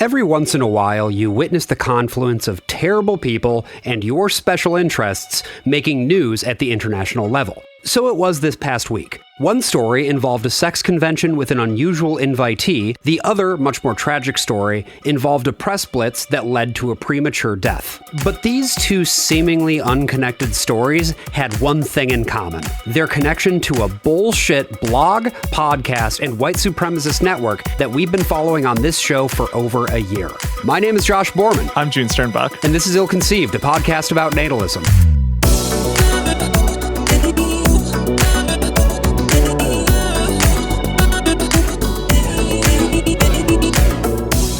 Every once in a while, you witness the confluence of terrible people and your special interests making news at the international level. So it was this past week. One story involved a sex convention with an unusual invitee. The other, much more tragic story, involved a press blitz that led to a premature death. But these two seemingly unconnected stories had one thing in common: their connection to a bullshit blog, podcast, and white supremacist network that we've been following on this show for over a year. My name is Josh Borman. I'm June Sternbach. And this is Ill-Conceived, a podcast about natalism.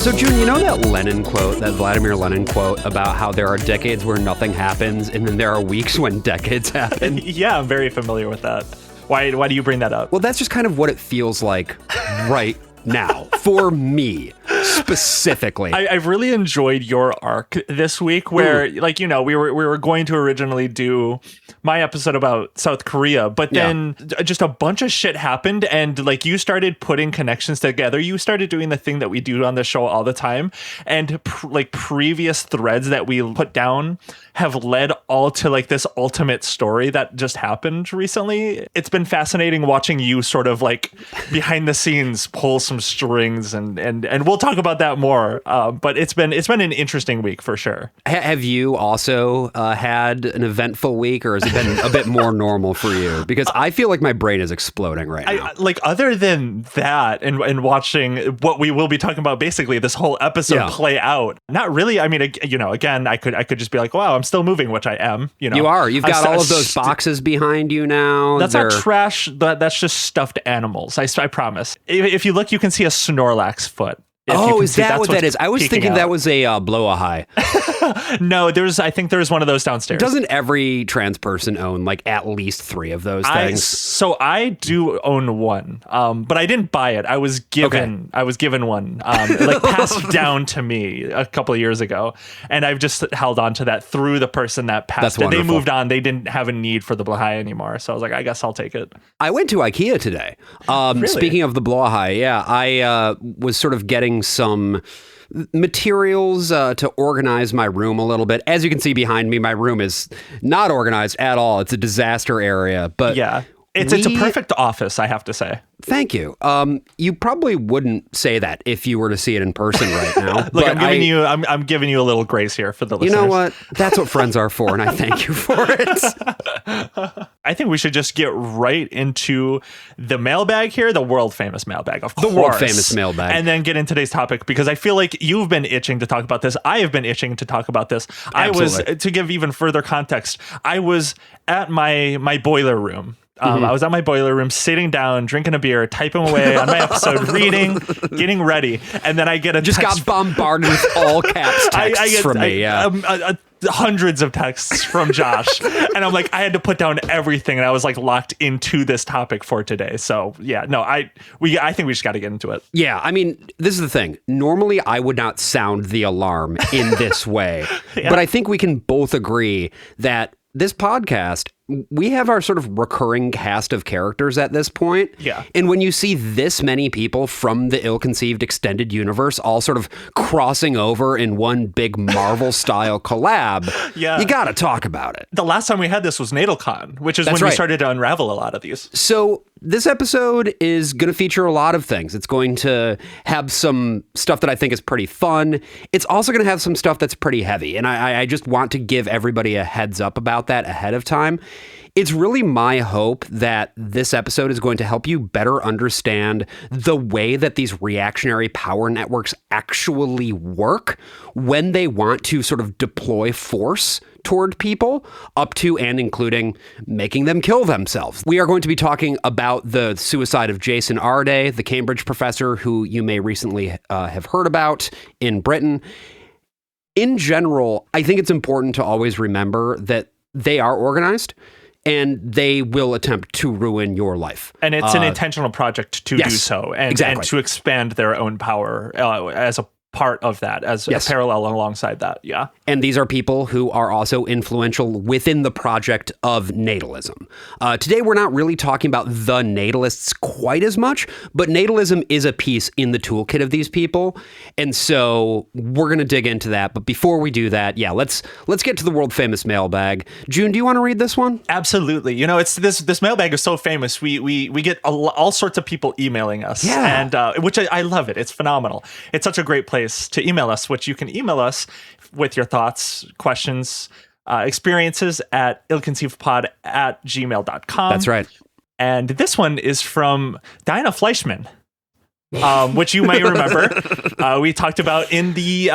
So, June, you know that Vladimir Lenin quote about how there are decades where nothing happens and then there are weeks when decades happen? Yeah, I'm very familiar with that. Why do you bring that up? Well, that's just kind of what it feels like right now, for me, specifically. I've really enjoyed your arc this week where, we were going to originally do my episode about South Korea, but then just a bunch of shit happened and you started putting connections together. You started doing the thing that we do on the show all the time. And previous threads that we put down have led all to this ultimate story that just happened recently. It's been fascinating watching you sort of behind the scenes pull some strings and we'll talk about that more. But it's been an interesting week for sure. Have you also had an eventful week, or has it been a bit more normal for you? Because I feel like my brain is exploding right now. Other than that and watching what we will be talking about basically this whole episode play out, not really. I mean, again, I could just be like, wow, I'm still moving, which I am. You are. You've got all of those boxes behind you now. That's not trash. That's just stuffed animals. I promise. If you look, you can see a Snorlax foot. Oh, is that what that is? I was thinking that was a blow-a-high. No, I think there's one of those downstairs. Doesn't every trans person own at least 3 of those things? So I do own one, but I didn't buy it. I was given one, passed down to me a couple of years ago, and I've just held on to that through the person that passed it. They moved on. They didn't have a need for the blow-a-high anymore, so I was like, I guess I'll take it. I went to IKEA today. Really? Speaking of the blow-a-high, I was sort of getting some materials to organize my room a little bit. As you can see behind me, my room is not organized at all. It's a disaster area. But yeah, it's a perfect office, I have to say. Thank you. You probably wouldn't say that if you were to see it in person right now. Look, I'm giving you a little grace here for the listeners. You know what? That's what friends are for, and I thank you for it. I think we should just get right into the mailbag here, the world famous mailbag, of course. The world famous mailbag. And then get into today's topic, because I feel like you've been itching to talk about this. I have been itching to talk about this. Absolutely. To give even further context, I was at my boiler room. I was at my boiler room, sitting down, drinking a beer, typing away on my episode, reading, getting ready, and then I get a text. Got bombarded with all caps texts from me. Hundreds of texts from Josh, and I'm like, I had to put down everything, and I was locked into this topic for today. So yeah, no, I think we just got to get into it. Yeah, I mean, this is the thing. Normally, I would not sound the alarm in this way, but I think we can both agree that this podcast, we have our sort of recurring cast of characters at this point. Yeah. And when you see this many people from the Ill-Conceived extended universe all sort of crossing over in one big Marvel-style collab, you got to talk about it. The last time we had this was NatalCon, which is when we started to unravel a lot of these. So this episode is going to feature a lot of things. It's going to have some stuff that I think is pretty fun. It's also going to have some stuff that's pretty heavy. And I just want to give everybody a heads up about that ahead of time. It's really my hope that this episode is going to help you better understand the way that these reactionary power networks actually work when they want to sort of deploy force toward people, up to and including making them kill themselves. We are going to be talking about the suicide of Jason Arday, the Cambridge professor who you may recently have heard about in Britain. In general, I think it's important to always remember that they are organized and they will attempt to ruin your life. And it's an intentional project to do so and to expand their own power as a part of that as a parallel alongside that. Yeah. And these are people who are also influential within the project of natalism. Today, we're not really talking about the natalists quite as much, but natalism is a piece in the toolkit of these people. And so we're going to dig into that. But before we do that, let's get to the world famous mailbag. June, do you want to read this one? Absolutely. You know, it's this mailbag is so famous. We get all sorts of people emailing us, and which I love it. It's phenomenal. It's such a great place to email us, which you can email us with your thoughts, questions, experiences at illconceivedpod@gmail.com. That's right. And this one is from Diana Fleischman, which you may remember we talked about in the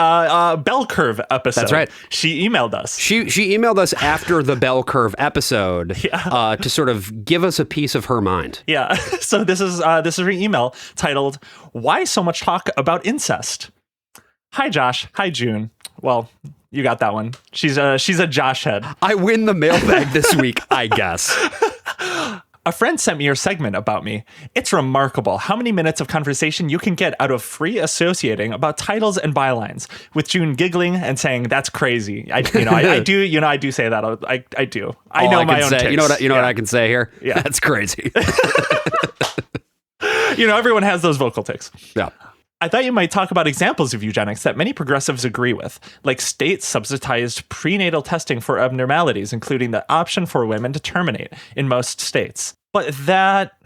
bell curve episode. That's right. She emailed us. She emailed us after the bell curve episode to sort of give us a piece of her mind. Yeah. So this is her email titled, "Why So Much Talk About Incest?" Hi, Josh. Hi, June. Well, you got that one. She's a Josh head. I win the mailbag this week, I guess. A friend sent me your segment about me. It's remarkable how many minutes of conversation you can get out of free associating about titles and bylines, with June giggling and saying, "That's crazy." I do say that. I do. I know my own takes. You know what I can say here? Yeah. That's crazy. Everyone has those vocal tics. Yeah. I thought you might talk about examples of eugenics that many progressives agree with, like state-subsidized prenatal testing for abnormalities, including the option for women to terminate in most states. But that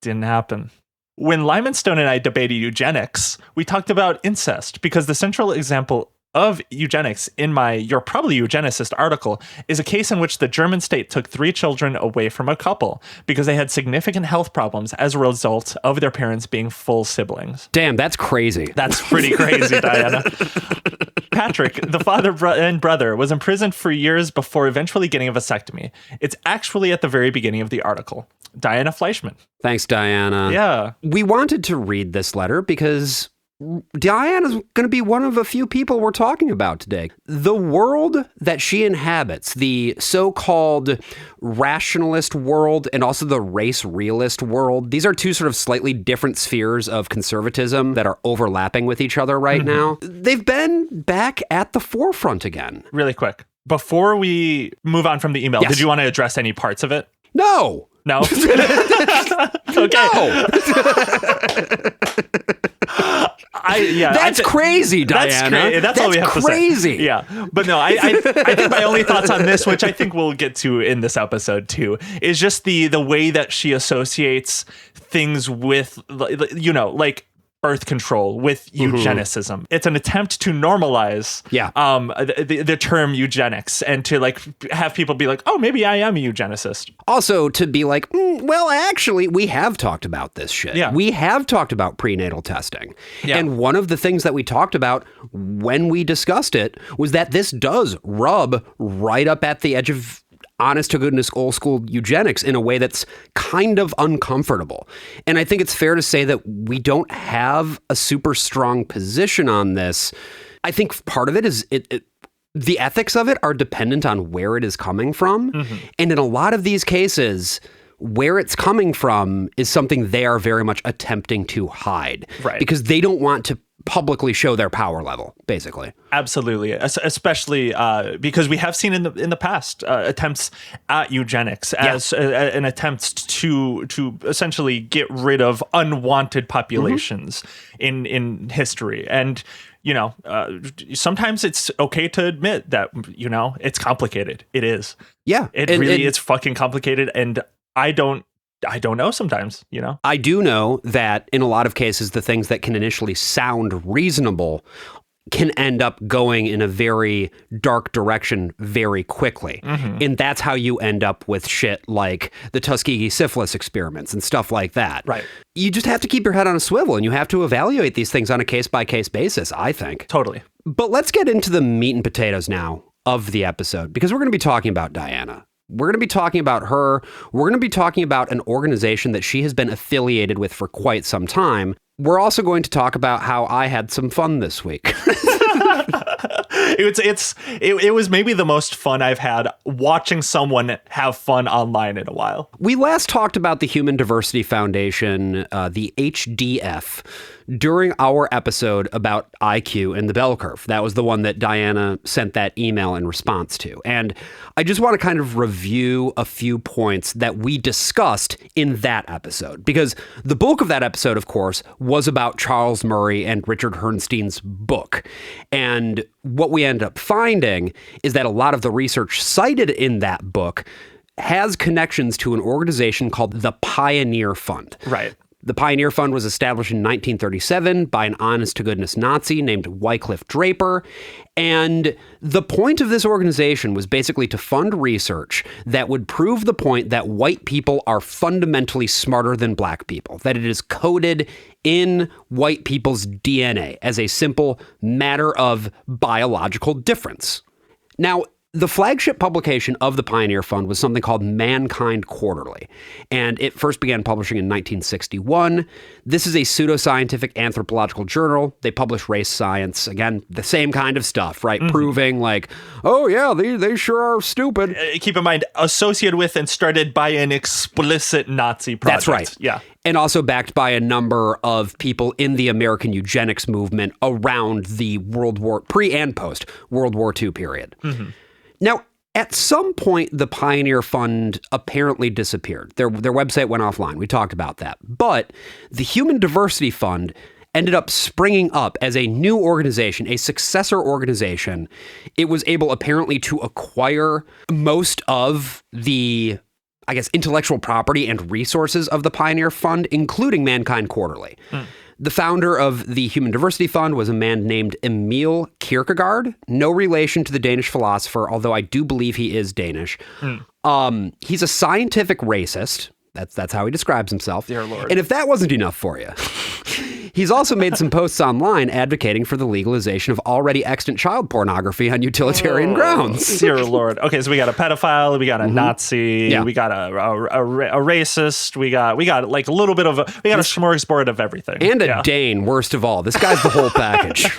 didn't happen. When Lyman Stone and I debated eugenics, we talked about incest, because the central example of eugenics in my "You're Probably Eugenicist" article is a case in which the German state took 3 children away from a couple because they had significant health problems as a result of their parents being full siblings. Damn, that's crazy. That's pretty crazy, Diana. Patrick, the father and brother, was imprisoned for years before eventually getting a vasectomy. It's actually at the very beginning of the article. Diana Fleischman. Thanks, Diana. Yeah. We wanted to read this letter because Diana's going to be one of a few people we're talking about today. The world that she inhabits, the so-called rationalist world and also the race realist world, these are two sort of slightly different spheres of conservatism that are overlapping with each other right now. They've been back at the forefront again. Really quick, before we move on from the email, did you want to address any parts of it? No. No? No. That's crazy, Diana. That's all we have crazy. To say. Yeah. But no, I think my only thoughts on this, which I think we'll get to in this episode too, is just the way that she associates things with, like birth control with eugenicism. It's an attempt to normalize the term eugenics and to have people be like, oh, maybe I am a eugenicist. Also to be like, well, actually, we have talked about this shit. Yeah. We have talked about prenatal testing. Yeah. And one of the things that we talked about when we discussed it was that this does rub right up at the edge of honest to goodness old school eugenics in a way that's kind of uncomfortable. And I think it's fair to say that we don't have a super strong position on this. I think part of it is the ethics of it are dependent on where it is coming from. And in a lot of these cases, where it's coming from is something they are very much attempting to hide. Right. Because they don't want to publicly show their power level, basically. Absolutely, especially because we have seen in the past attempts at eugenics as an attempt to essentially get rid of unwanted populations in history. And sometimes it's okay to admit that it's complicated. It is. Yeah, it's fucking complicated, and I don't know sometimes, I do know that in a lot of cases, the things that can initially sound reasonable can end up going in a very dark direction very quickly. And that's how you end up with shit like the Tuskegee syphilis experiments and stuff like that. Right. You just have to keep your head on a swivel and you have to evaluate these things on a case-by-case basis, I think. Totally. But let's get into the meat and potatoes now of the episode, because we're going to be talking about Diana. We're going to be talking about her. We're going to be talking about an organization that she has been affiliated with for quite some time. We're also going to talk about how I had some fun this week. It was maybe the most fun I've had watching someone have fun online in a while. We last talked about the Human Diversity Foundation, the HDF, during our episode about IQ and the bell curve. That was the one that Diana sent that email in response to. And I just want to kind of review a few points that we discussed in that episode, because the bulk of that episode, of course, was about Charles Murray and Richard Herrnstein's book. And what we ended up finding is that a lot of the research cited in that book has connections to an organization called the Pioneer Fund. Right. The Pioneer Fund was established in 1937 by an honest-to-goodness Nazi named Wycliffe Draper, and the point of this organization was basically to fund research that would prove the point that white people are fundamentally smarter than black people, that it is coded in white people's DNA as a simple matter of biological difference. Now, the flagship publication of the Pioneer Fund was something called Mankind Quarterly, and it first began publishing in 1961. This is a pseudoscientific anthropological journal. They publish race science, again, the same kind of stuff, right? Mm-hmm. Proving like, oh yeah, they sure are stupid. Keep in mind, associated with and started by an explicit Nazi project. That's right. Yeah. And also backed by a number of people in the American eugenics movement around the pre and post World War II period. Mm-hmm. Now, at some point, the Pioneer Fund apparently disappeared. Their website went offline. We talked about that. But the Human Diversity Fund ended up springing up as a new organization, a successor organization. It was able apparently to acquire most of the, I guess, intellectual property and resources of the Pioneer Fund, including Mankind Quarterly. The founder of the Human Diversity Fund was a man named Emil Kierkegaard, no relation to the Danish philosopher, although I do believe he is Danish. He's a scientific racist. That's how he describes himself. Dear Lord. And if that wasn't enough for you, he's also made some posts online advocating for the legalization of already extant child pornography on utilitarian grounds. Dear Lord. Okay, so we got a pedophile, we got a Nazi, we got a racist, we got like a little bit of a smorgasbord of everything. And a Dane, worst of all. This guy's the whole package.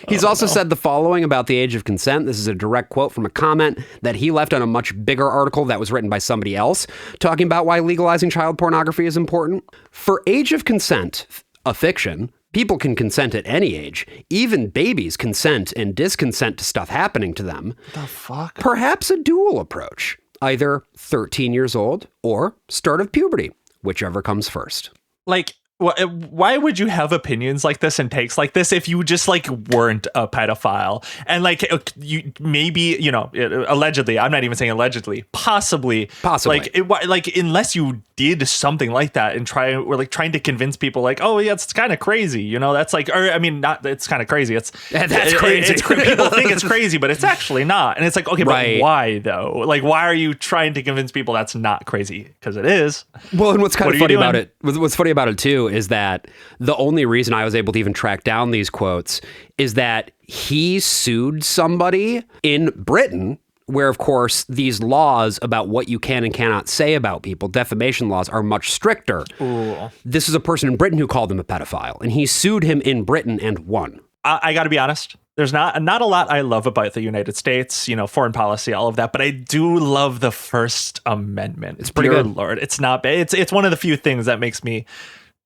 He's also said the following about the age of consent. This is a direct quote from a comment that he left on a much bigger article that was written by somebody else, talking about why legalizing child pornography is important. For age of consent, a fiction, people can consent at any age. Even babies consent and disconsent to stuff happening to them. The fuck? Perhaps a dual approach, either 13 years old or start of puberty, whichever comes first. Like, why would you have opinions like this and takes like this if you just like weren't a pedophile? And like you maybe, allegedly, I'm not even saying allegedly, possibly like unless you did something like that and trying to convince people like, oh yeah, it's kind of crazy, that's like, or I mean, not it's kind of crazy, it's crazy. People think it's crazy, but it's actually not. And it's like, okay, right. But why though? Like, why are you trying to convince people that's not crazy? Because it is. Well, and what's funny about it too is that the only reason I was able to even track down these quotes is that he sued somebody in Britain, where, of course, these laws about what you can and cannot say about people, defamation laws, are much stricter. Ooh. This is a person in Britain who called him a pedophile, and he sued him in Britain and won. I got to be honest. There's not a lot I love about the United States, foreign policy, all of that, but I do love the First Amendment. It's pretty good. Lord, it's not bad. It's one of the few things that makes me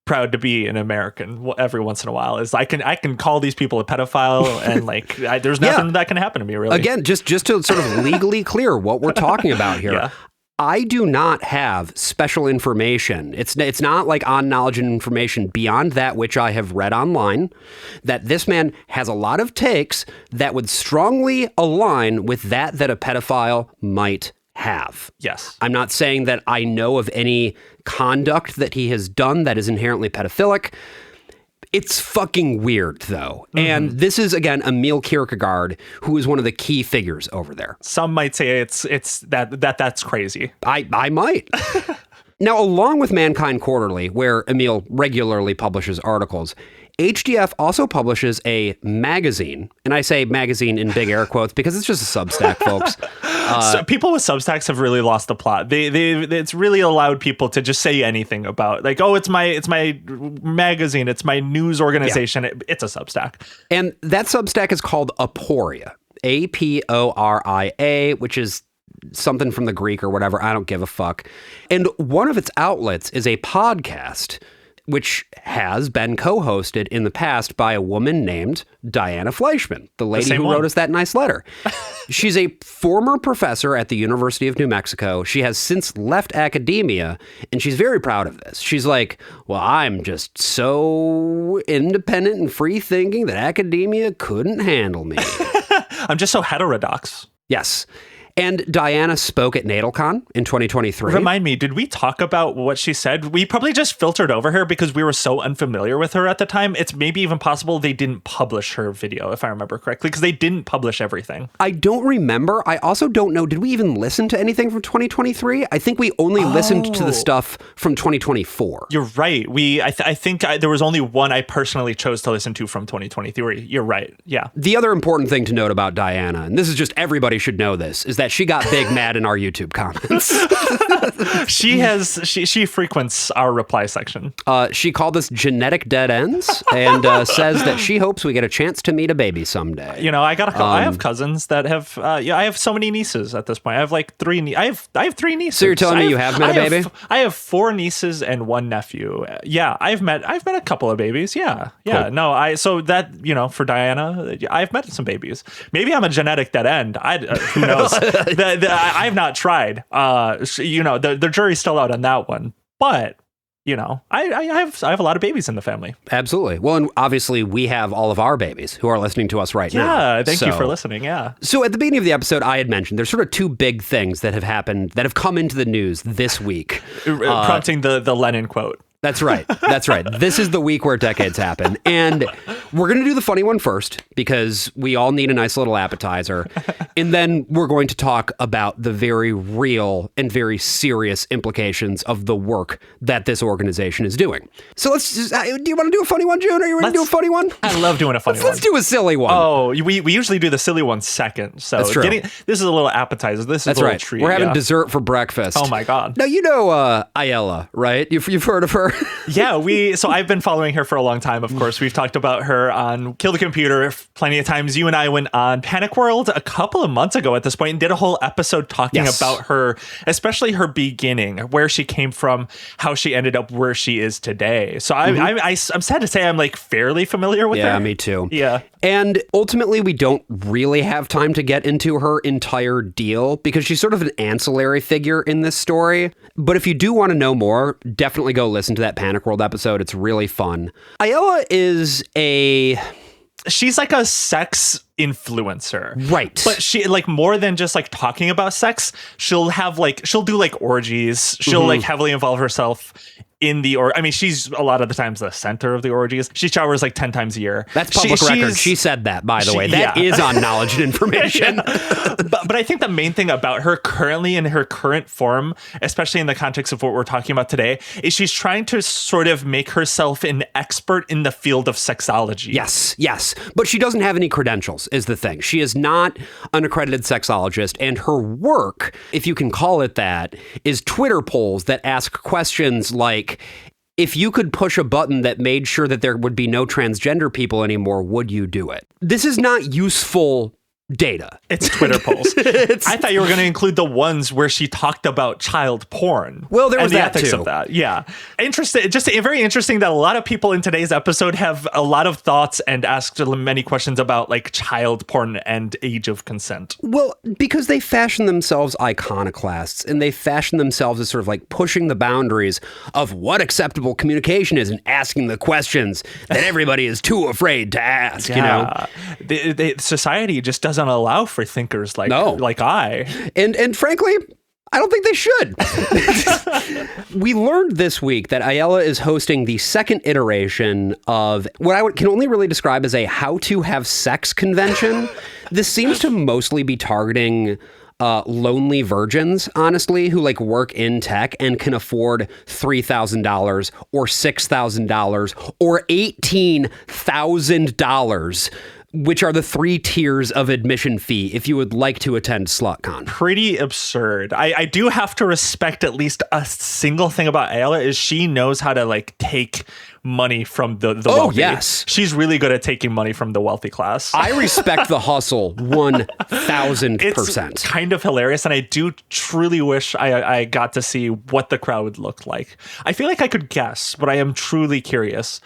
proud to be an American every once in a while. Is I can call these people a pedophile and like there's nothing that can happen to me really. Again, just to sort of legally clear what we're talking about here. Yeah. I do not have special information. It's not like on knowledge and information beyond that which I have read online, that this man has a lot of takes that would strongly align with that a pedophile might have. Yes. I'm not saying that I know of any conduct that he has done that is inherently pedophilic. It's fucking weird, though. Mm-hmm. And this is, again, Emil Kierkegaard, who is one of the key figures over there. Some might say it's that's crazy. I might. Now, along with Mankind Quarterly, where Emil regularly publishes articles, HDF also publishes a magazine, and I say magazine in big air quotes because it's just a Substack, folks. So people with Substacks have really lost the plot. It's really allowed people to just say anything about, like, oh, it's my magazine, it's my news organization. Yeah. It's a Substack. And that Substack is called Aporia, Aporia, which is something from the Greek or whatever. I don't give a fuck. And one of its outlets is a podcast, which has been co-hosted in the past by a woman named Diana Fleischman, the lady who wrote us that nice letter. She's a former professor at the University of New Mexico. She has since left academia, and she's very proud of this. She's like, well, I'm just so independent and free-thinking that academia couldn't handle me. I'm just so heterodox. Yes. And Diana spoke at NatalCon in 2023. Remind me, did we talk about what she said? We probably just filtered over her because we were so unfamiliar with her at the time. It's maybe even possible they didn't publish her video, if I remember correctly, because they didn't publish everything. I don't remember. I also don't know. Did we even listen to anything from 2023? I think we only listened to the stuff from 2024. You're right. I think there was only one I personally chose to listen to from 2023. You're right. Yeah. The other important thing to note about Diana, and this is just everybody should know this, is that she got big mad in our YouTube comments. She frequents our reply section. She called us genetic dead ends and says that she hopes we get a chance to meet a baby someday. You know, I have cousins that have. I have so many nieces at this point. I have like three. I have 3 nieces. So you're telling me you have met a baby? I have 4 nieces and 1 nephew. Yeah, I've met a couple of babies. Yeah, yeah. Cool. No, so that, you know, for Diana, I've met some babies. Maybe I'm a genetic dead end. Who knows? I've not tried. You know, the jury's still out on that one. But, you know, I have a lot of babies in the family. Absolutely. Well, and obviously we have all of our babies who are listening to us right now. Yeah, thank you for listening. Yeah. So at the beginning of the episode, I had mentioned there's sort of 2 big things that have happened that have come into the news this week. Prompting the Lenin quote. That's right. That's right. This is the week where decades happen. And we're going to do the funny one first because we all need a nice little appetizer. And then we're going to talk about the very real and very serious implications of the work that this organization is doing. So let's just, do you want to do a funny one, June? Are you ready to do a funny one? I love doing a funny one. Let's do a silly one. Oh, we usually do the silly one second. So that's true. This is a little appetizer. This is a little treat. We're having dessert for breakfast. Oh my God. Now, you know Ayala, right? You've heard of her? Yeah, so I've been following her for a long time, of course. We've talked about her on Kill the Computer plenty of times. You and I went on Panic World a couple of months ago at this point and did a whole episode talking about her, especially her beginning, where she came from, how she ended up where she is today. So I'm sad to say I'm like fairly familiar with her. Yeah, me too. Yeah. And ultimately, we don't really have time to get into her entire deal because she's sort of an ancillary figure in this story. But if you do want to know more, definitely go listen to that Panic World episode. It's really fun. Ayala is she's like a sex influencer. Right. But she, like, more than just like talking about sex, she'll do like orgies. She'll like heavily involve herself in she's a lot of the times the center of the orgies. She showers like 10 times a year. That's public record. She said that, by the way. That is on Knowledge and Information. But I think the main thing about her currently in her current form, especially in the context of what we're talking about today, is she's trying to sort of make herself an expert in the field of sexology. Yes. But she doesn't have any credentials, is the thing. She is not an accredited sexologist, and her work, if you can call it that, is Twitter polls that ask questions like, if you could push a button that made sure that there would be no transgender people anymore, would you do it? This is not useful data. It's Twitter polls. I thought you were going to include the ones where she talked about child porn. Well, there was and the that ethics too. Of that. Yeah. Interesting. Just very interesting that a lot of people in today's episode have a lot of thoughts and asked many questions about like child porn and age of consent. Well, because they fashion themselves iconoclasts and they fashion themselves as sort of like pushing the boundaries of what acceptable communication is and asking the questions that everybody is too afraid to ask, you know? Society just doesn't allow for thinkers like I. And frankly, I don't think they should. We learned this week that Ayala is hosting the second iteration of what I can only really describe as a how to have sex convention. This seems to mostly be targeting lonely virgins, honestly, who like work in tech and can afford $3,000 or $6,000 or $18,000, which are the 3 tiers of admission fee if you would like to attend SlutCon. Pretty absurd. I do have to respect at least a single thing about Ayala is she knows how to like take money from the wealthy. Oh, yes. She's really good at taking money from the wealthy class. I respect the hustle 1,000%. It's kind of hilarious, and I do truly wish I got to see what the crowd would look like. I feel like I could guess, but I am truly curious.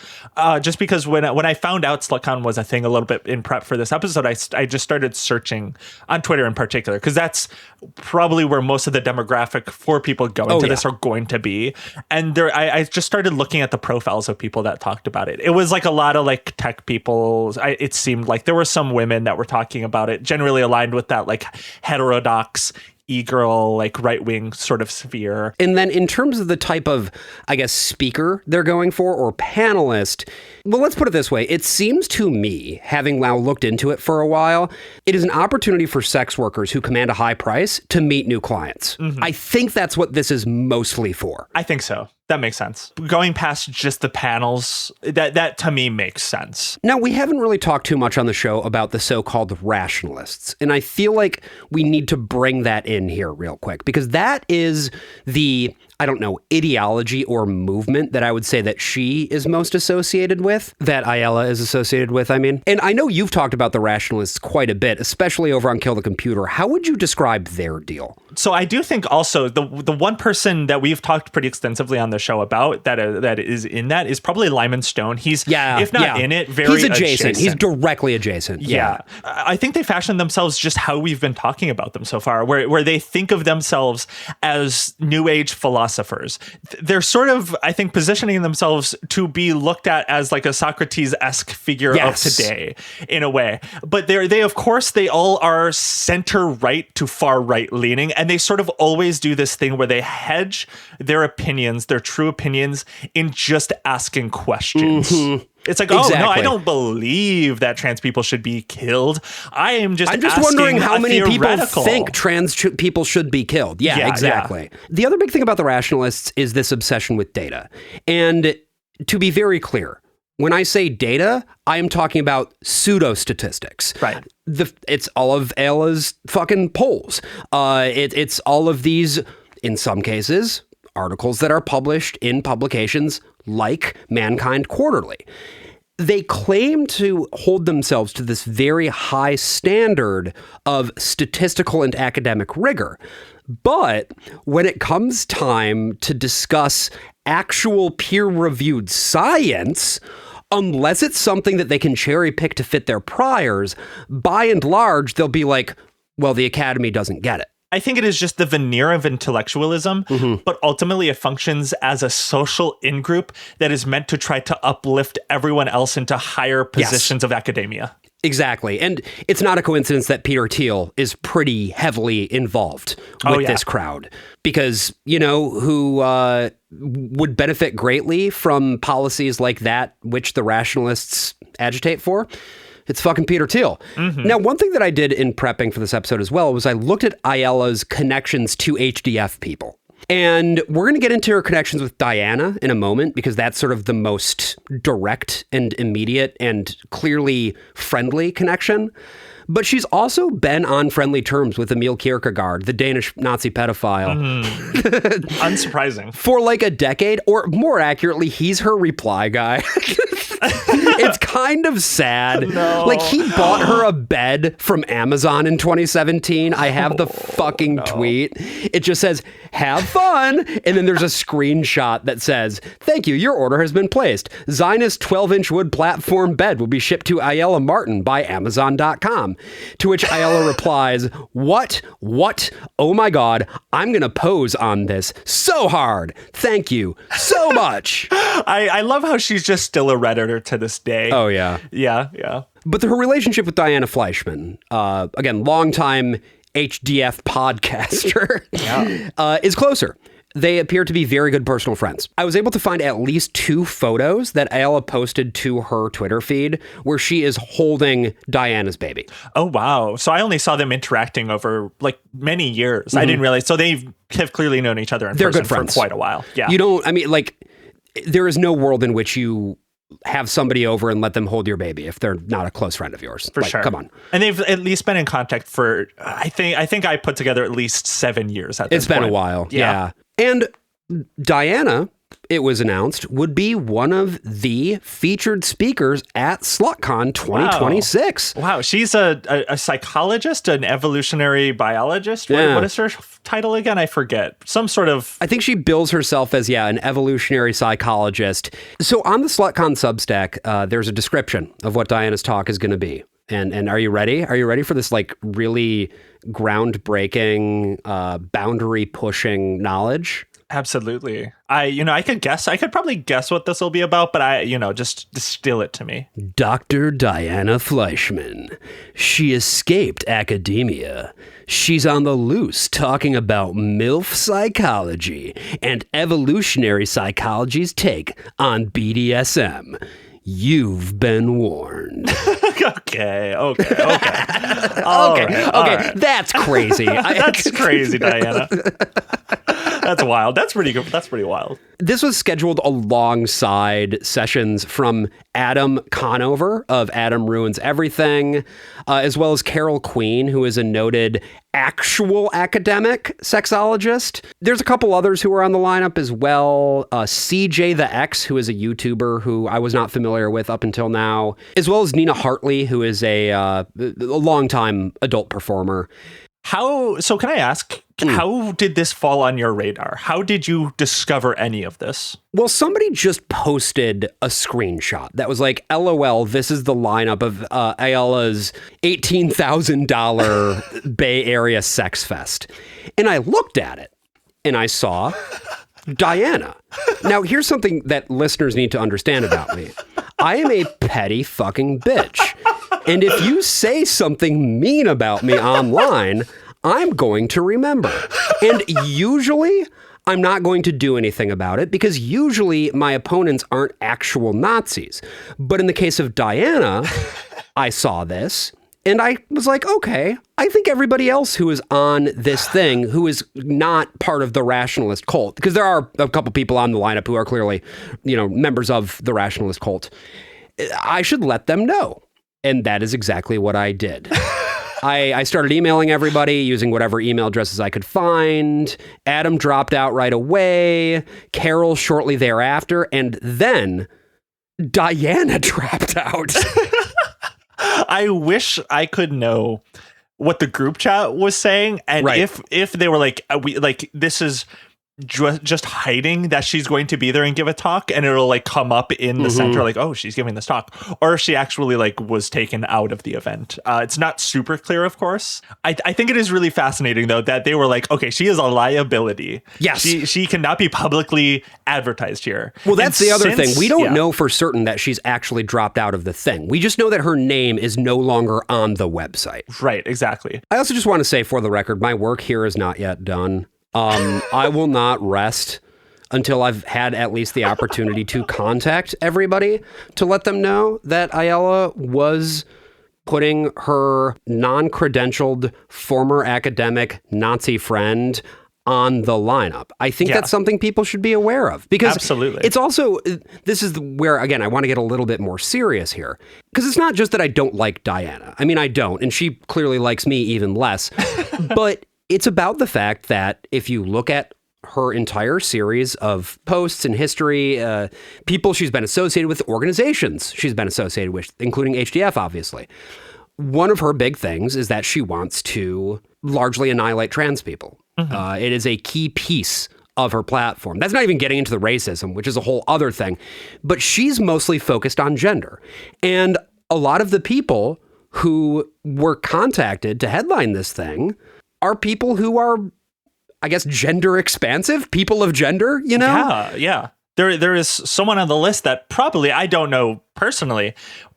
Just because when I found out SlutCon was a thing a little bit in prep for this episode, I just started searching on Twitter in particular, because that's probably where most of the demographic for people going to this are going to be. And I just started looking at the profiles of people that talked about it. It was like a lot of like tech people. It seemed like there were some women that were talking about it, generally aligned with that like heterodox e-girl, like right-wing sort of sphere. And then in terms of the type of, I guess, speaker they're going for or panelist, well, let's put it this way. It seems to me, having now looked into it for a while, it is an opportunity for sex workers who command a high price to meet new clients. Mm-hmm. I think that's what this is mostly for. I think so. That makes sense. Going past just the panels, that to me makes sense. Now, we haven't really talked too much on the show about the so-called rationalists, and I feel like we need to bring that in here real quick, because that is the, I don't know, ideology or movement that I would say that she is most associated with, that Ayala is associated with, I mean. And I know you've talked about the rationalists quite a bit, especially over on Kill the Computer. How would you describe their deal? So I do think also the one person that we've talked pretty extensively on the show about that is in that is probably Lyman Stone. He's, if not in it, very adjacent. He's directly adjacent. Yeah. I think they fashioned themselves just how we've been talking about them so far, where they think of themselves as new age philosophers. They're sort of, I think, positioning themselves to be looked at as like a Socrates-esque figure of today in a way. But they of course, they all are center right to far right leaning. And they sort of always do this thing where they hedge their opinions, their true opinions, in just asking questions. Mm-hmm. It's like, oh, no, I don't believe that trans people should be killed. I'm just wondering how many people think trans people should be killed. Yeah, exactly. Yeah. The other big thing about the rationalists is this obsession with data. And to be very clear, when I say data, I am talking about pseudo-statistics. Right. It's all of Ayala's fucking polls. It's all of these, in some cases, articles that are published in publications like Mankind Quarterly. They claim to hold themselves to this very high standard of statistical and academic rigor. But when it comes time to discuss actual peer-reviewed science, unless it's something that they can cherry pick to fit their priors, by and large, they'll be like, well, the Academy doesn't get it. I think it is just the veneer of intellectualism, but ultimately it functions as a social in-group that is meant to try to uplift everyone else into higher positions of academia. Exactly. And it's not a coincidence that Peter Thiel is pretty heavily involved with this crowd, because, you know, who would benefit greatly from policies like that, which the rationalists agitate for? It's fucking Peter Thiel. Mm-hmm. Now, one thing that I did in prepping for this episode as well was I looked at Ayala's connections to HDF people. And we're going to get into her connections with Diana in a moment, because that's sort of the most direct and immediate and clearly friendly connection. But she's also been on friendly terms with Emil Kierkegaard, the Danish Nazi pedophile. Unsurprising. For like a decade, or more accurately, he's her reply guy. It's kind of sad. No. Like, he bought her a bed from Amazon in 2017. I have the fucking tweet. It just says, have fun. And then there's a screenshot that says, thank you, your order has been placed. Zionist 12-inch wood platform bed will be shipped to Ayala Martin by Amazon.com. To which Ayala replies, what? Oh my God, I'm going to pose on this so hard. Thank you so much. I love how she's just still a Redditor to this day. Oh, yeah. Yeah. But her relationship with Diana Fleischman, again, longtime HDF podcaster, is closer. They appear to be very good personal friends. I was able to find at least 2 photos that Ayala posted to her Twitter feed where she is holding Diana's baby. Oh, wow. So I only saw them interacting over like many years. I didn't realize. So they have clearly known each other in They're person good friends for quite a while. Yeah. There is no world in which you have somebody over and let them hold your baby if they're not a close friend of yours. For sure. Come on. And they've at least been in contact for, I think I put together at least 7 years at this point. It's been a while. Yeah. And Diana, it was announced, would be one of the featured speakers at SlutCon 2026. Wow. She's a psychologist, an evolutionary biologist. What is her title again? I forget. Some sort of... I think she bills herself as, an evolutionary psychologist. So on the SlutCon Substack, there's a description of what Diana's talk is going to be. And are you ready? Are you ready for this like really groundbreaking, boundary pushing knowledge? Absolutely. I could probably guess what this will be about, but just distill it to me. Dr. Diana Fleischman. She escaped academia. She's on the loose talking about MILF psychology and evolutionary psychology's take on BDSM. You've been warned. Okay. Okay. Right. That's crazy. That's crazy, Diana. That's wild. That's pretty good. That's pretty wild. This was scheduled alongside sessions from Adam Conover of Adam Ruins Everything, as well as Carol Queen, who is a noted actual academic sexologist. There's a couple others who are on the lineup as well. CJ the X, who is a YouTuber who I was not familiar with up until now, as well as Nina Hartley, who is a longtime adult performer. So can I ask, how did this fall on your radar? How did you discover any of this? Well, somebody just posted a screenshot that was like, LOL, this is the lineup of Ayala's $18,000 Bay Area Sex Fest. And I looked at it and I saw Diana. Now, here's something that listeners need to understand about me. I am a petty fucking bitch. And if you say something mean about me online, I'm going to remember. And usually, I'm not going to do anything about it because usually my opponents aren't actual Nazis. But in the case of Diana, I saw this and I was like, okay, I think everybody else who is on this thing, who is not part of the rationalist cult, because there are a couple people on the lineup who are clearly, members of the rationalist cult, I should let them know. And that is exactly what I did. I started emailing everybody using whatever email addresses I could find. Adam dropped out right away. Carol shortly thereafter. And then Diana dropped out. I wish I could know what the group chat was saying. And if they were like, this is just hiding that she's going to be there and give a talk, and it'll like come up in the center like, oh, she's giving this talk, or if she actually like was taken out of the event. It's not super clear, of course. I think it is really fascinating though that they were like, okay, she is a liability. Yes, she cannot be publicly advertised here. Well, that's the other thing. We don't know for certain that she's actually dropped out of the thing. We just know that her name is no longer on the website. Right, exactly. I also just want to say, for the record, my work here is not yet done. I will not rest until I've had at least the opportunity to contact everybody to let them know that Ayala was putting her non-credentialed former academic Nazi friend on the lineup. I think that's something people should be aware of, because absolutely, it's also, this is where, again, I want to get a little bit more serious here, because it's not just that I don't like Diana. I mean, I don't, and she clearly likes me even less, but it's about the fact that if you look at her entire series of posts in history, people she's been associated with, organizations she's been associated with, including HDF, obviously. One of her big things is that she wants to largely annihilate trans people. It is a key piece of her platform. That's not even getting into the racism, which is a whole other thing. But she's mostly focused on gender. And a lot of the people who were contacted to headline this thing are people who are, I guess, gender expansive, people of gender, Yeah. There is someone on the list that probably, I don't know personally,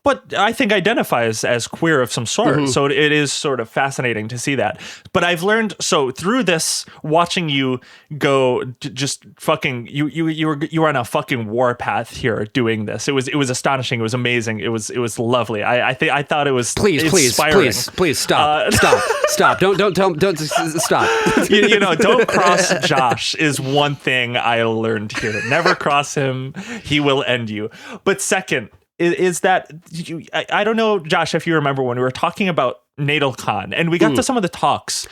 but I think identifies as queer of some sort. So it is sort of fascinating to see that. But I've learned, so through this, watching you go just fucking, you were on a fucking war path here doing this. It was astonishing. It was amazing. It was lovely. I thought it was inspiring. Please stop. Stop. Don't stop. Don't cross Josh is one thing I learned here. Never cross him. He will end you. But second, is that I don't know, Josh, if you remember when we were talking about NatalCon and we got to some of the talks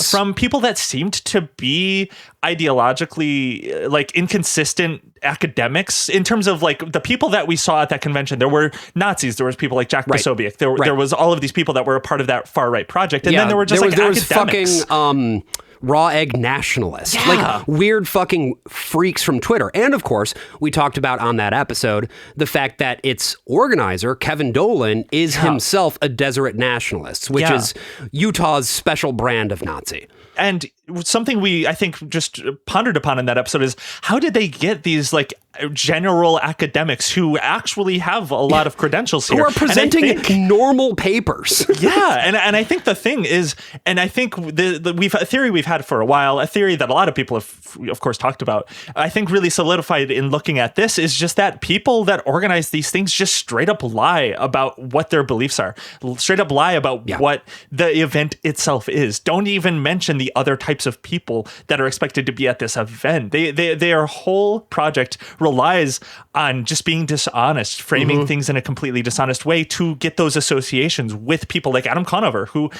from people that seemed to be ideologically like inconsistent academics in terms of like the people that we saw at that convention. There were Nazis, there was people like Jack Posobiec, there was all of these people that were a part of that far right project, and then there were just academics. Fucking raw egg nationalists, like weird fucking freaks from Twitter. And of course, we talked about on that episode the fact that its organizer, Kevin Dolan, is himself a Deseret nationalist, which is Utah's special brand of Nazi. And something we, I think, just pondered upon in that episode is how did they get these like general academics who actually have a lot of credentials here, who are presenting normal papers? And I think the thing is, and I think we've a theory we've had for a while, a theory that a lot of people have, of course, talked about. I think really solidified in looking at this is just that people that organize these things just straight up lie about what their beliefs are, straight up lie about what the event itself is. Don't even mention the other types of people that are expected to be at this event. Their whole project relies on just being dishonest, framing things in a completely dishonest way to get those associations with people like Adam Conover, who,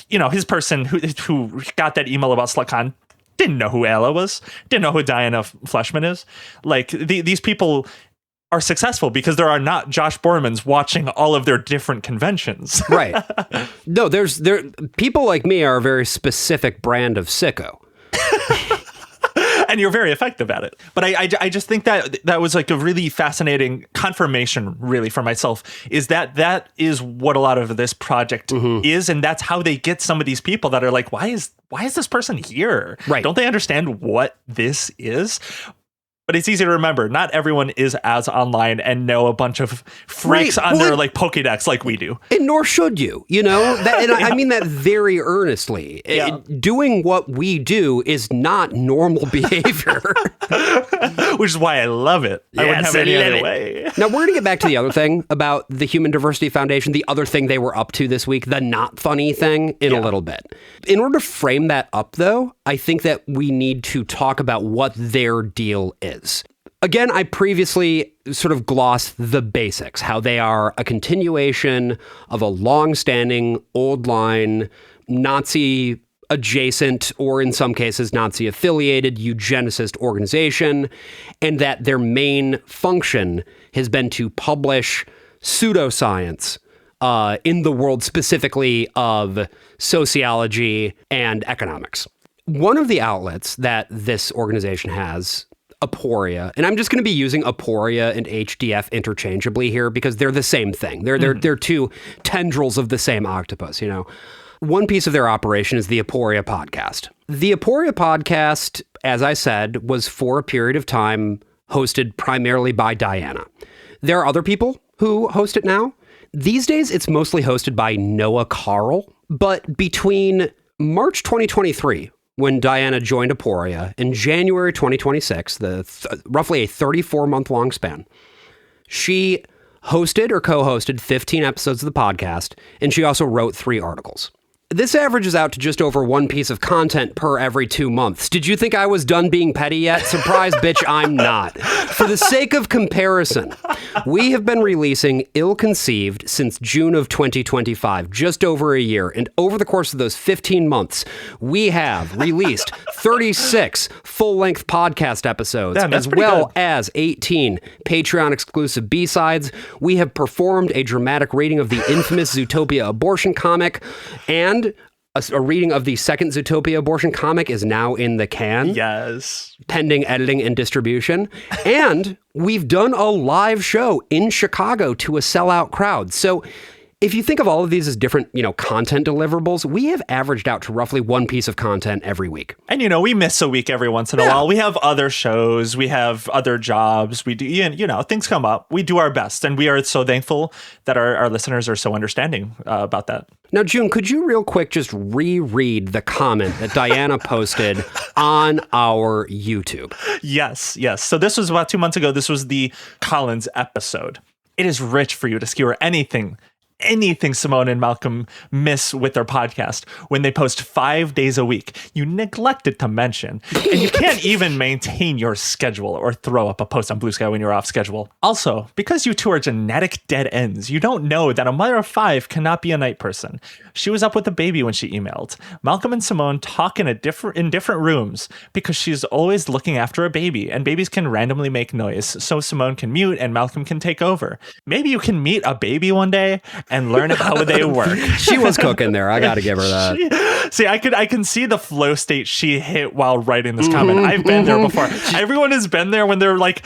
his person who got that email about SlutCon didn't know who Ayla was, didn't know who Diana Fleshman is. Like these people are successful because there are not Josh Bormans watching all of their different conventions. Right. No, people like me are a very specific brand of sicko. And you're very effective at it. But I just think that was like a really fascinating confirmation, really, for myself, is that is what a lot of this project is. And that's how they get some of these people that are like, why is this person here? Right. Don't they understand what this is? But it's easy to remember. Not everyone is as online and know a bunch of freaks on their like Pokédex like we do. And nor should you, I mean that very earnestly. Doing what we do is not normal behavior. Which is why I love it. I wouldn't have it any other way. Now, we're going to get back to the other thing about the Human Diversity Foundation, the other thing they were up to this week, the not funny thing, in a little bit. In order to frame that up, though, I think that we need to talk about what their deal is. Again, I previously sort of glossed the basics, how they are a continuation of a long-standing, old-line, Nazi-adjacent, or in some cases, Nazi-affiliated eugenicist organization, and that their main function has been to publish pseudoscience in the world specifically of sociology and economics. One of the outlets that this organization has, Aporia, and I'm just going to be using Aporia and HDF interchangeably here because they're the same thing. They're two tendrils of the same octopus, One piece of their operation is the Aporia podcast. The Aporia podcast, as I said, was for a period of time hosted primarily by Diana. There are other people who host it now. These days, it's mostly hosted by Noah Carl, but between March 2023, when Diana joined Aporia, in January 2026, roughly a 34-month-long span, she hosted or co-hosted 15 episodes of the podcast, and she also wrote 3 articles. This averages out to just over 1 piece of content per every 2 months. Did you think I was done being petty yet? Surprise, bitch, I'm not. For the sake of comparison, we have been releasing Ill-Conceived since June of 2025, just over a year. And over the course of those 15 months, we have released 36 full-length podcast episodes, as well as 18 Patreon-exclusive B-sides. We have performed a dramatic reading of the infamous Zootopia abortion comic, and a reading of the second Zootopia abortion comic is now in the can. Yes. Pending editing and distribution. And we've done a live show in Chicago to a sellout crowd. So If you think of all of these as different, content deliverables, we have averaged out to roughly one piece of content every week. And, we miss a week every once in a while. We have other shows. We have other jobs. We do, things come up. We do our best. And we are so thankful that our listeners are so understanding about that. Now, June, could you real quick just reread the comment that Diana posted on our YouTube? Yes. So this was about 2 months ago. This was the Collins episode. It is rich for you to skewer anything Simone and Malcolm miss with their podcast when they post 5 days a week. You neglected to mention, and you can't even maintain your schedule or throw up a post on Blue Sky when you're off schedule. Also, because you two are genetic dead ends, you don't know that a mother of 5 cannot be a night person. She was up with a baby when she emailed. Malcolm and Simone talk in different rooms because she's always looking after a baby, and babies can randomly make noise, so Simone can mute and Malcolm can take over. Maybe you can meet a baby one day and learn how they work. She was cooking there. I got to give her that. I can see the flow state she hit while writing this comment. I've been there before. Everyone has been there when they're like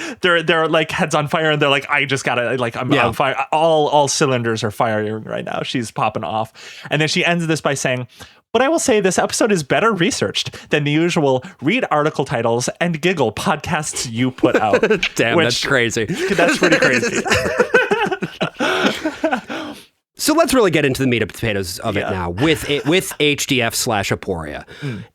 heads on fire and they're like, I just gotta I'm on fire. All cylinders are firing right now. She's popping off. And then she ends this by saying, but I will say this episode is better researched than the usual read article titles and giggle podcasts you put out. Damn, that's crazy. That's pretty crazy. So let's really get into the meat and potatoes of it now with HDF/Aporia,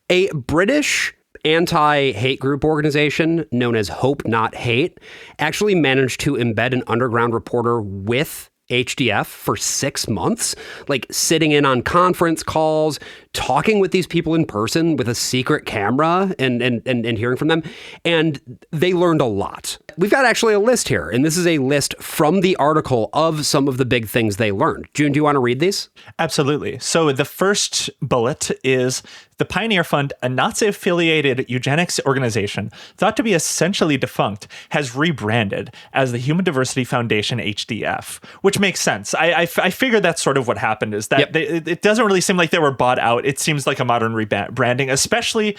a British anti-hate group organization known as Hope Not Hate actually managed to embed an underground reporter with HDF for 6 months, like sitting in on conference calls, talking with these people in person with a secret camera and hearing from them. And they learned a lot. We've got actually a list here, and this is a list from the article of some of the big things they learned. June, do you want to read these? Absolutely. So the first bullet is the Pioneer Fund, a Nazi-affiliated eugenics organization thought to be essentially defunct, has rebranded as the Human Diversity Foundation HDF, which makes sense. I figured that's sort of what happened is that it doesn't really seem like they were bought out. It seems like a modern rebranding, especially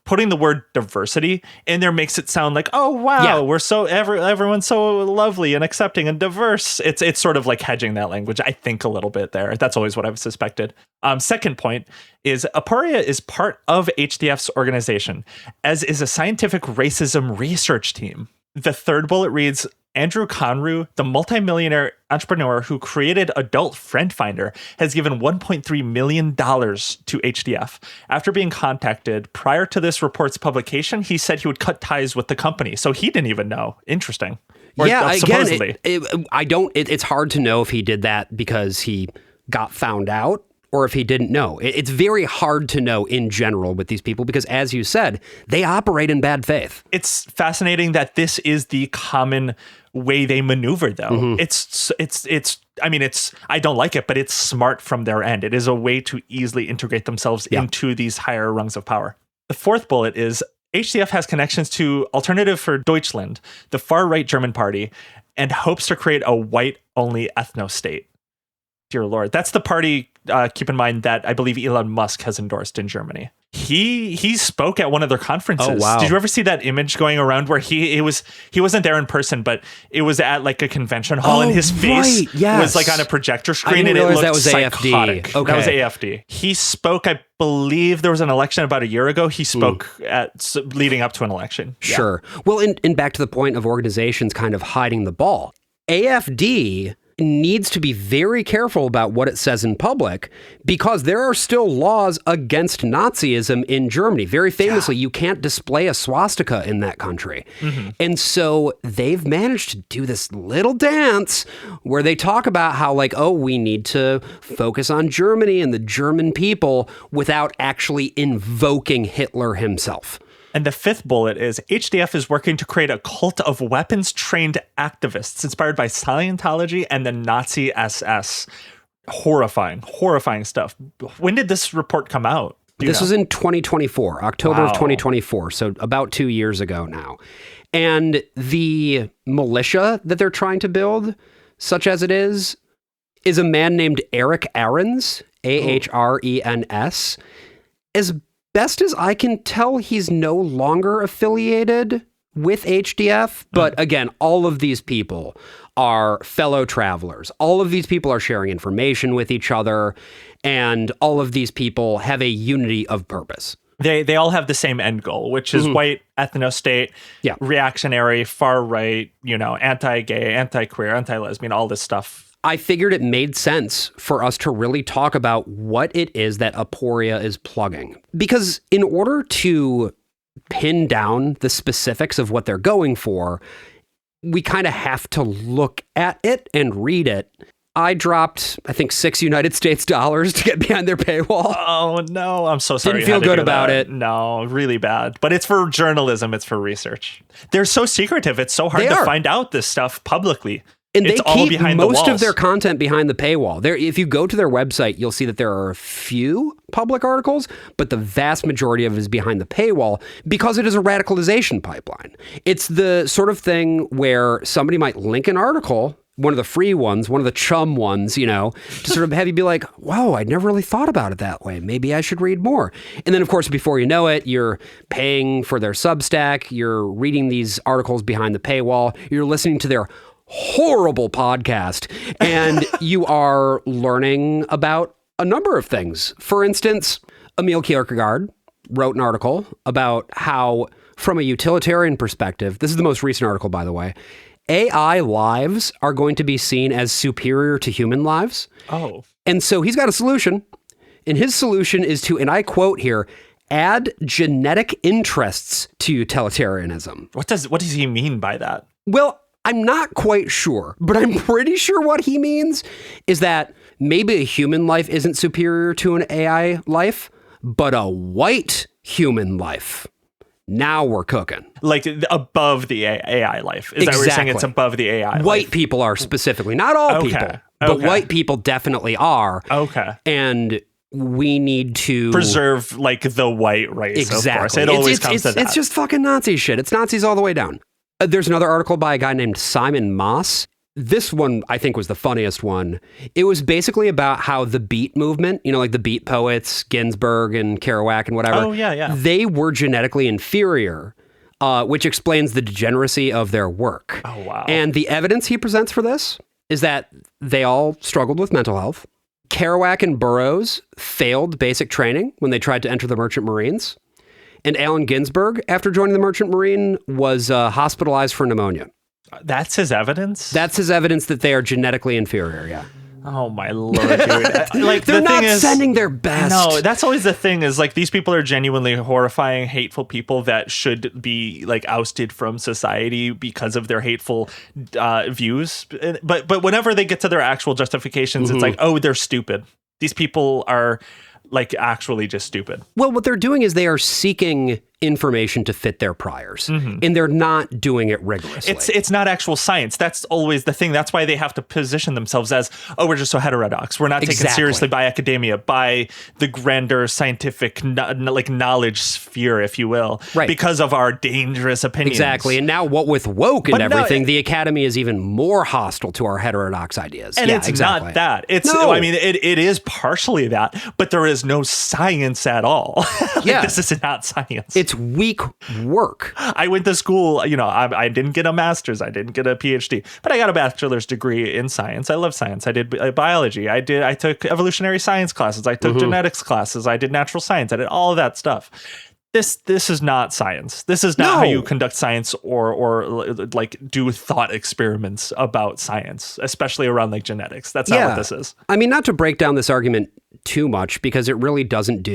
putting the word diversity in there makes it sound like, oh, wow, we're so everyone's so lovely and accepting and diverse. It's sort of like hedging that language, I think, a little bit there. That's always what I've suspected. Second point is Aporia is part of HDF's organization, as is a scientific racism research team. The third bullet reads, Andrew Conru, the multimillionaire entrepreneur who created Adult Friend Finder, has given $1.3 million to HDF. After being contacted prior to this report's publication, he said he would cut ties with the company. So he didn't even know. Interesting. Supposedly. It's hard to know if he did that because he got found out or if he didn't know. It's very hard to know in general with these people because, as you said, they operate in bad faith. It's fascinating that this is the common way they maneuver, though. I don't like it, but it's smart from their end. It is a way to easily integrate themselves into these higher rungs of power. The fourth bullet is HDF has connections to Alternative for Deutschland, the far-right German party, and hopes to create a white-only ethno-state. Dear Lord. That's the party, keep in mind, that I believe Elon Musk has endorsed in Germany. He spoke at one of their conferences. Oh, wow. Did you ever see that image going around where he wasn't there in person, but it was at like a convention hall and his face was like on a projector screen and it looked that was psychotic. AFD. Okay. That was AFD. He spoke, I believe there was an election about a year ago. He spoke leading up to an election. Sure. Well, and back to the point of organizations kind of hiding the ball. AFD needs to be very careful about what it says in public because there are still laws against Nazism in Germany. Very famously, you can't display a swastika in that country. Mm-hmm. And so they've managed to do this little dance where they talk about how we need to focus on Germany and the German people without actually invoking Hitler himself. And the fifth bullet is HDF is working to create a cult of weapons-trained activists inspired by Scientology and the Nazi SS. Horrifying stuff. When did this report come out? This was in 2024, October of 2024, so about 2 years ago now. And the militia that they're trying to build, such as it is a man named Eric Ahrens, Ahrens. As best as I can tell, he's no longer affiliated with HDF, but again, all of these people are fellow travelers. All of these people are sharing information with each other, and all of these people have a unity of purpose. They all have the same end goal, which is white ethnostate, reactionary, far right, anti-gay, anti-queer, anti-lesbian, all this stuff. I figured it made sense for us to really talk about what it is that Aporia is plugging. Because in order to pin down the specifics of what they're going for, we kind of have to look at it and read it. I dropped, I think, $6 United States to get behind their paywall. Oh, no. I'm so sorry. Didn't feel good about it. No, really bad. But it's for journalism. It's for research. They're so secretive. It's so hard to find out this stuff publicly. And it's they keep most of their content behind the paywall. If you go to their website, you'll see that there are a few public articles, but the vast majority of it is behind the paywall because it is a radicalization pipeline. It's the sort of thing where somebody might link an article, one of the free ones, one of the chum ones, to sort of have you be like, wow, I never really thought about it that way. Maybe I should read more. And then, of course, before you know it, you're paying for their Substack. You're reading these articles behind the paywall. You're listening to their horrible podcast, and you are learning about a number of things. For instance, Emil Kierkegaard wrote an article about how, from a utilitarian perspective, this is the most recent article, by the way, AI lives are going to be seen as superior to human lives. Oh. And so he's got a solution, and his solution is to, and I quote here, add genetic interests to utilitarianism. What does he mean by that? Well, I'm not quite sure, but I'm pretty sure what he means is that maybe a human life isn't superior to an AI life, but a white human life. Now we're cooking. Like above the AI life. Is that what you're saying? It's above the AI life? White people are specifically. Not all people, but white people definitely are. Okay. And we need to preserve like the white race. Exactly. Of course. It always comes to that. It's just fucking Nazi shit. It's Nazis all the way down. There's another article by a guy named Simon Moss. This one, I think, was the funniest one. It was basically about how the Beat movement, like the Beat poets, Ginsberg and Kerouac and whatever. Oh, yeah. They were genetically inferior, which explains the degeneracy of their work. Oh, wow. And the evidence he presents for this is that they all struggled with mental health. Kerouac and Burroughs failed basic training when they tried to enter the Merchant Marines. And Allen Ginsberg, after joining the Merchant Marine, was hospitalized for pneumonia. That's his evidence? That's his evidence that they are genetically inferior, yeah. Oh, my Lord, dude. Like, they're not sending their best. No, that's always the thing is, like, these people are genuinely horrifying, hateful people that should be, like, ousted from society because of their hateful views. But whenever they get to their actual justifications, it's like, oh, they're stupid. These people are, like, actually just stupid. Well, what they're doing is they are seeking information to fit their priors, and they're not doing it rigorously. It's not actual science. That's always the thing. That's why they have to position themselves as, oh, we're just so heterodox. We're not taken seriously by academia, by the grander scientific knowledge sphere, if you will, because of our dangerous opinions. Exactly. And now what with woke and everything, the academy is even more hostile to our heterodox ideas. And it's not that. I mean, it is partially that, but there is no science at all. This is not science. It's weak work. I went to school, I didn't get a master's, I didn't get a PhD, but I got a bachelor's degree in science. I love science. I did biology. I took evolutionary science classes. I took genetics classes. I did natural science. I did all of that stuff. This is not science. This is not how you conduct science or like do thought experiments about science, especially around like genetics. That's not what this is. I mean, not to break down this argument too much because it really doesn't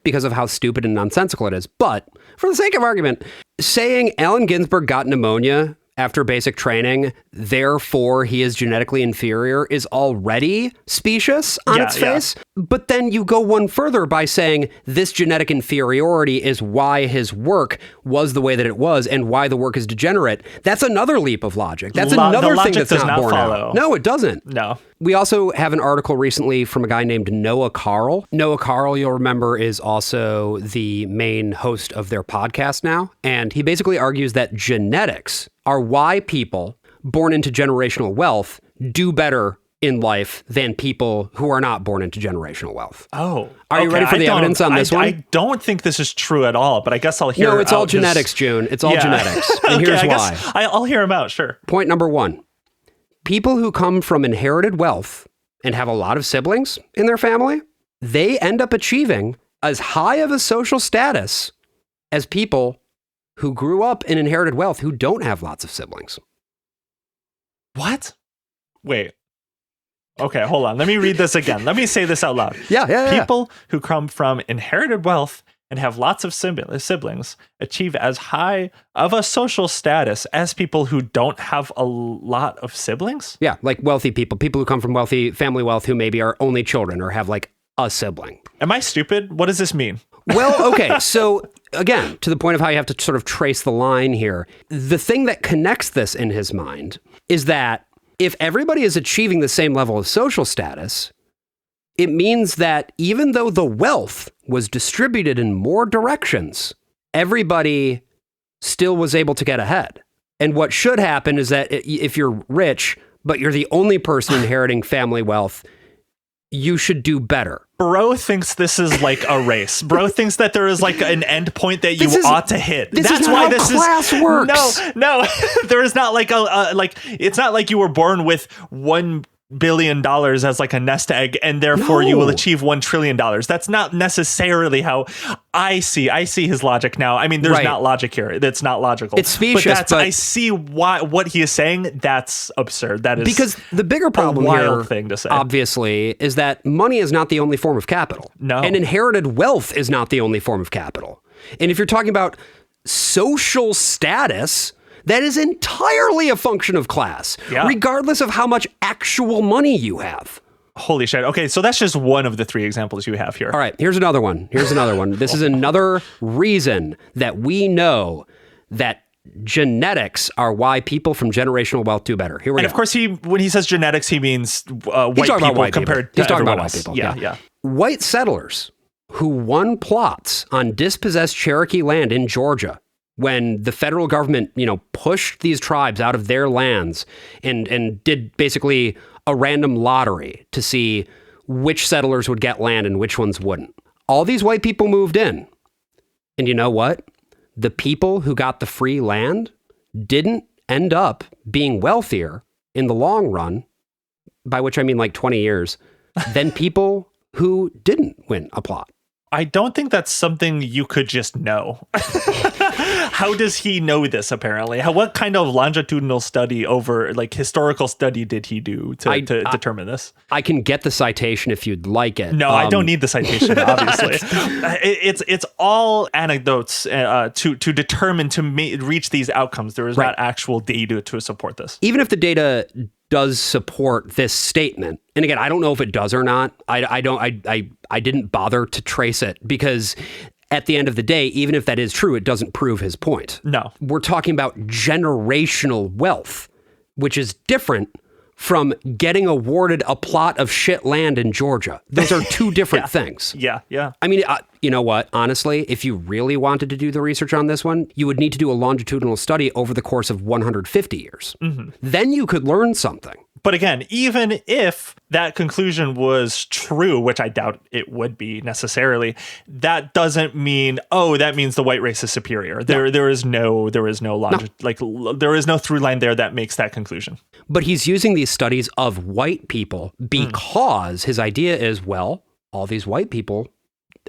because of how stupid and nonsensical it is. But for the sake of argument, saying Allen Ginsberg got pneumonia after basic training, therefore he is genetically inferior, is already specious on its face. But then you go one further by saying this genetic inferiority is why his work was the way that it was and why the work is degenerate. That's another leap of logic. That's another thing that's not borne out. No, it doesn't. No. We also have an article recently from a guy named Noah Carl. Noah Carl, you'll remember, is also the main host of their podcast now. And he basically argues that genetics are why people born into generational wealth do better in life than people who are not born into generational wealth. Oh. Are you ready for the evidence on this one? I don't think this is true at all, but I guess I'll hear. No, it's all genetics, June. It's all genetics. And okay, here's why. I'll hear them out, sure. Point number 1. People who come from inherited wealth and have a lot of siblings in their family, they end up achieving as high of a social status as people who grew up in inherited wealth who don't have lots of siblings. What? Wait. Okay, hold on. Let me read this again. Let me say this out loud. Yeah. People who come from inherited wealth and have lots of siblings achieve as high of a social status as people who don't have a lot of siblings? Yeah, like wealthy people who come from wealthy family wealth who maybe are only children or have like a sibling. Am I stupid? What does this mean? Well, okay, so again, to the point of how you have to sort of trace the line here, the thing that connects this in his mind is that if everybody is achieving the same level of social status, it means that even though the wealth was distributed in more directions, everybody still was able to get ahead. And what should happen is that if you're rich, but you're the only person inheriting family wealth, you should do better. Bro thinks this is like a race. Bro thinks that there is like an end point that you ought to hit. That's why this class works. No, there is not like it's not like you were born with $1 billion as like a nest egg and therefore you will achieve $1 trillion. That's not necessarily how I see his logic now. I mean, there's not logic here. That's not logical. It's specious, but I see what he is saying. That's absurd. That is because the bigger problem a wild here, thing to say, obviously, is that money is not the only form of capital. No. And inherited wealth is not the only form of capital. And if you're talking about social status, that is entirely a function of class, regardless of how much actual money you have. Holy shit. Okay, so that's just one of the 3 examples you have here. All right, here's another one. This is another reason that we know that genetics are why people from generational wealth do better. Here we go. And of course, when he says genetics, he means white people compared to everyone else. He's talking about white people. Yeah. White settlers who won plots on dispossessed Cherokee land in Georgia when the federal government, pushed these tribes out of their lands and did basically a random lottery to see which settlers would get land and which ones wouldn't. All these white people moved in. And you know what? The people who got the free land didn't end up being wealthier in the long run, by which I mean like 20 years, than people who didn't win a plot. I don't think that's something you could just know. How does he know this, apparently? What kind of longitudinal study historical study did he do to determine this? I can get the citation if you'd like it. No, I don't need the citation, obviously. It's all anecdotes to determine, to reach these outcomes. There is not actual data to support this. Even if the data does support this statement, and again, I don't know if it does or not. I didn't bother to trace it because at the end of the day, even if that is true, it doesn't prove his point. No. We're talking about generational wealth, which is different from getting awarded a plot of shit land in Georgia. Those are two different things. Yeah. I mean, you know what? Honestly, if you really wanted to do the research on this one, you would need to do a longitudinal study over the course of 150 years. Mm-hmm. Then you could learn something. But again, even if that conclusion was true, which I doubt it would be necessarily, that doesn't mean, that means the white race is superior. There is no logic, there is no through line there that makes that conclusion. But he's using these studies of white people because his idea is, well, all these white people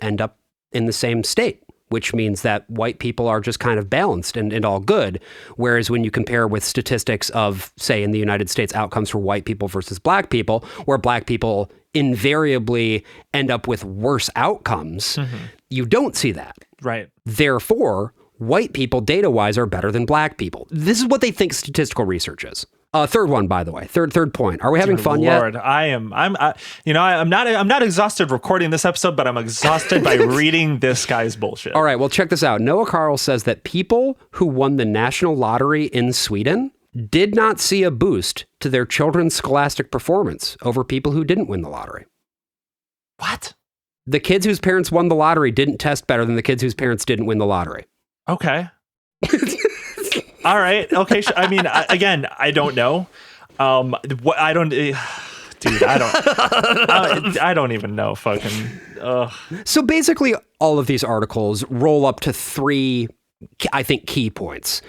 end up in the same state, which means that white people are just kind of balanced and all good. Whereas when you compare with statistics of, say, in the United States, outcomes for white people versus black people, where black people invariably end up with worse outcomes, you don't see that. Right. Therefore, white people data-wise are better than black people. This is what they think statistical research is. Third one, by the way. Third point. Are we having fun Lord, yet? I'm not exhausted recording this episode, but I'm exhausted by reading this guy's bullshit. All right, well, check this out. Noah Carl says that people who won the national lottery in Sweden did not see a boost to their children's scholastic performance over people who didn't win the lottery. What? The kids whose parents won the lottery didn't test better than the kids whose parents didn't win the lottery. Okay. All right. Okay. I mean, again, I don't know. dude, I don't even know. Fucking. Ugh. So basically, all of these articles roll up to three, I think, key points.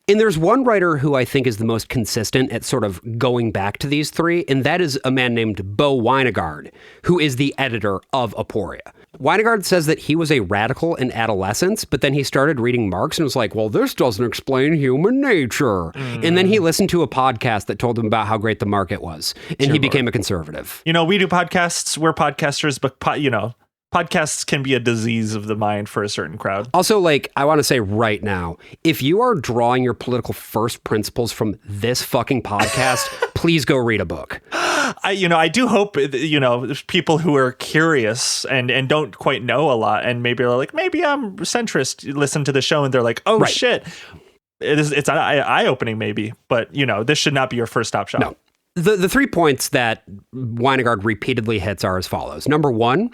And there's one writer who I think is the most consistent at sort of going back to these three, and that is a man named Bo Wynegard, who is the editor of Aporia. Wynegard says that he was a radical in adolescence, but then he started reading Marx and was like, well, this doesn't explain human nature. And then he listened to a podcast that told him about how great the market was, and he became a conservative. You know, we do podcasts, we're podcasters, but, podcasts can be a disease of the mind for a certain crowd. Also, like, I want to say right now, if you are drawing your political first principles from this fucking podcast, please go read a book. I do hope, there's people who are curious and don't quite know a lot, and maybe are like, maybe I'm centrist, listen to the show, and they're like, oh, right. Shit. It's eye-opening maybe, but, this should not be your first stop shop. No. The 3 points that Wynegard repeatedly hits are as follows. Number 1,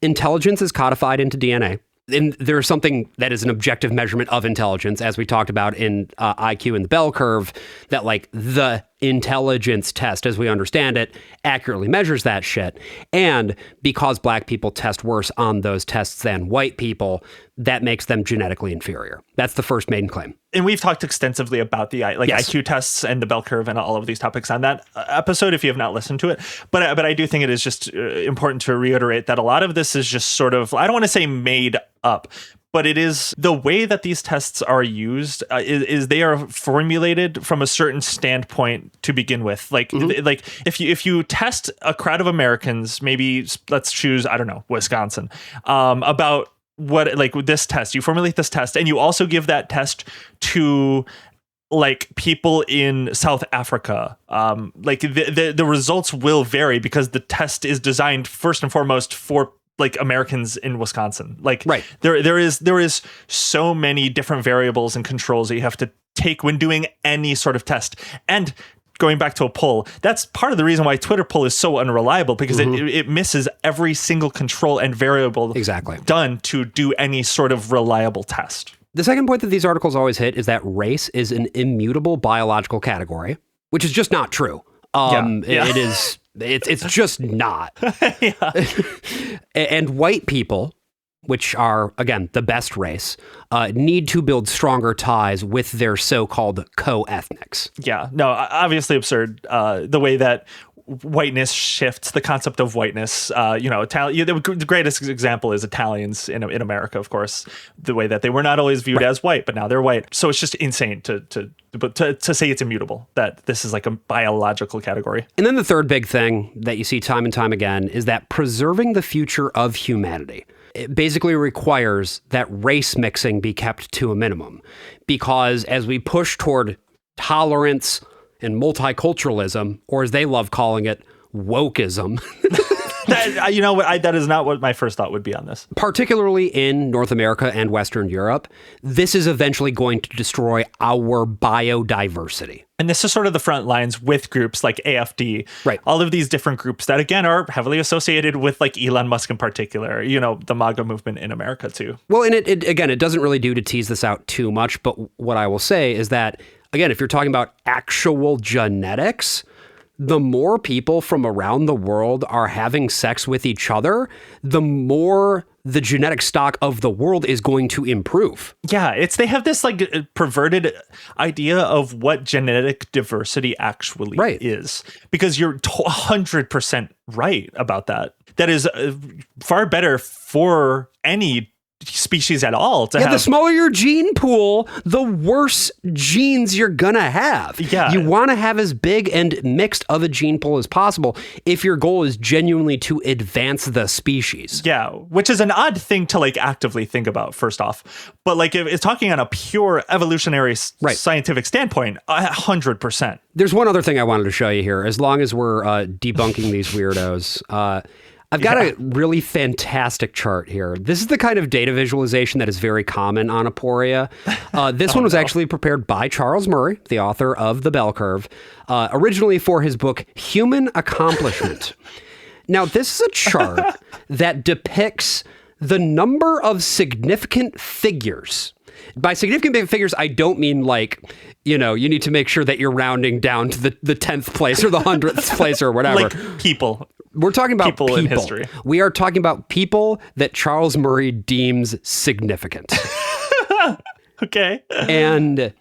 intelligence is codified into DNA. And there's something that is an objective measurement of intelligence, as we talked about in IQ and the bell curve, that like the intelligence test, as we understand it, accurately measures that shit. And because black people test worse on those tests than white people, that makes them genetically inferior. That's the first main claim. And we've talked extensively about the yes. IQ tests and the bell curve and all of these topics on that episode, if you have not listened to it. But I do think it is just important to reiterate that a lot of this is just sort of, I don't want to say made up, but it is the way that these tests are used is they are formulated from a certain standpoint to begin with. Like, like if you test a crowd of Americans, maybe let's choose, I don't know, Wisconsin, about what, like this test, you formulate this test and you also give that test to like people in South Africa, like the results will vary because the test is designed first and foremost for like Americans in Wisconsin. Like right. there is so many different variables and controls that you have to take when doing any sort of test. And going back to a poll, that's part of the reason why Twitter poll is so unreliable, because it misses every single control and variable exactly done to do any sort of reliable test. The second point that these articles always hit is that race is an immutable biological category, which is just not true. It is. It's just not. And white people, which are, again, the best race, need to build stronger ties with their so-called co-ethnics. Yeah, no, obviously absurd. The way that whiteness shifts the concept of whiteness. The greatest example is Italians in America, of course, the way that they were not always viewed as white, but now they're white. So it's just insane to say it's immutable, that this is like a biological category. And then the third big thing that you see time and time again is that preserving the future of humanity, it basically requires that race mixing be kept to a minimum, because as we push toward tolerance and multiculturalism, or as they love calling it, wokeism. That is not what my first thought would be on this. Particularly in North America and Western Europe, this is eventually going to destroy our biodiversity. And this is sort of the front lines with groups like AFD, right? All of these different groups that, again, are heavily associated with like Elon Musk in particular, the MAGA movement in America too. Well, and it doesn't really do to tease this out too much, but what I will say is that, again, if you're talking about actual genetics, the more people from around the world are having sex with each other, the more the genetic stock of the world is going to improve. Yeah, they have this like perverted idea of what genetic diversity actually is, because you're 100% right about that. That is far better for any species at all to have. The smaller your gene pool, the worse genes you're gonna have. Yeah. You want to have as big and mixed of a gene pool as possible if your goal is genuinely to advance the species. Yeah, which is an odd thing to like actively think about, first off. But like if it's talking on a pure evolutionary scientific standpoint, 100%. There's one other thing I wanted to show you here, as long as we're debunking these weirdos. I've got a really fantastic chart here. This is the kind of data visualization that is very common on Aporia. This one was actually prepared by Charles Murray, the author of The Bell Curve, originally for his book, Human Accomplishment. Now, this is a chart that depicts the number of significant figures. By significant figures, I don't mean like, you need to make sure that you're rounding down to the 10th place or the 100th place or whatever. Like people. We're talking about people in history. We are talking about people that Charles Murray deems significant. Okay. And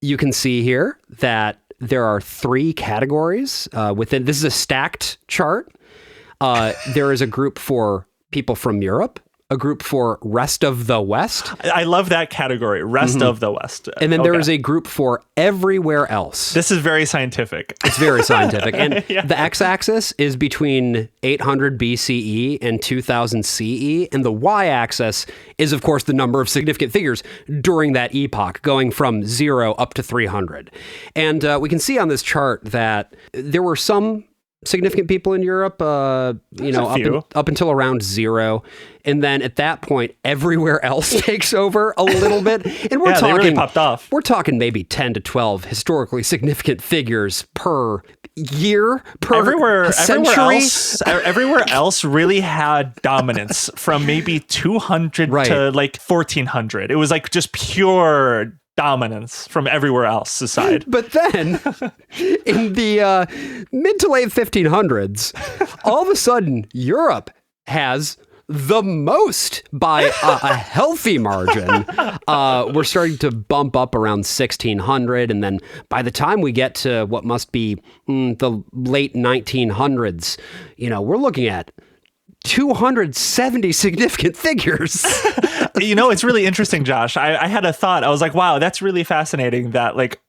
you can see here that there are 3 categories within. This is a stacked chart. There is a group for people from Europe, a group for rest of the West. I love that category, rest of the West. And then there is a group for everywhere else. This is very scientific. It's very scientific. And the x-axis is between 800 BCE and 2000 CE. And the y-axis is, of course, the number of significant figures during that epoch, going from 0 up to 300. And we can see on this chart that there were some significant people in Europe, up until around 0. And then at that point, everywhere else takes over a little bit. And we're talking, they really popped off. We're talking maybe 10 to 12 historically significant figures per year, per century. Everywhere else really had dominance from maybe 200 to like 1400. It was like just pure dominance from everywhere else aside. But then, in the mid to late 1500s, all of a sudden, Europe has the most by a healthy margin. We're starting to bump up around 1600, and then by the time we get to what must be the late 1900s, we're looking at 270 significant figures. It's really interesting, Josh. I had a thought. I was like, wow, that's really fascinating that like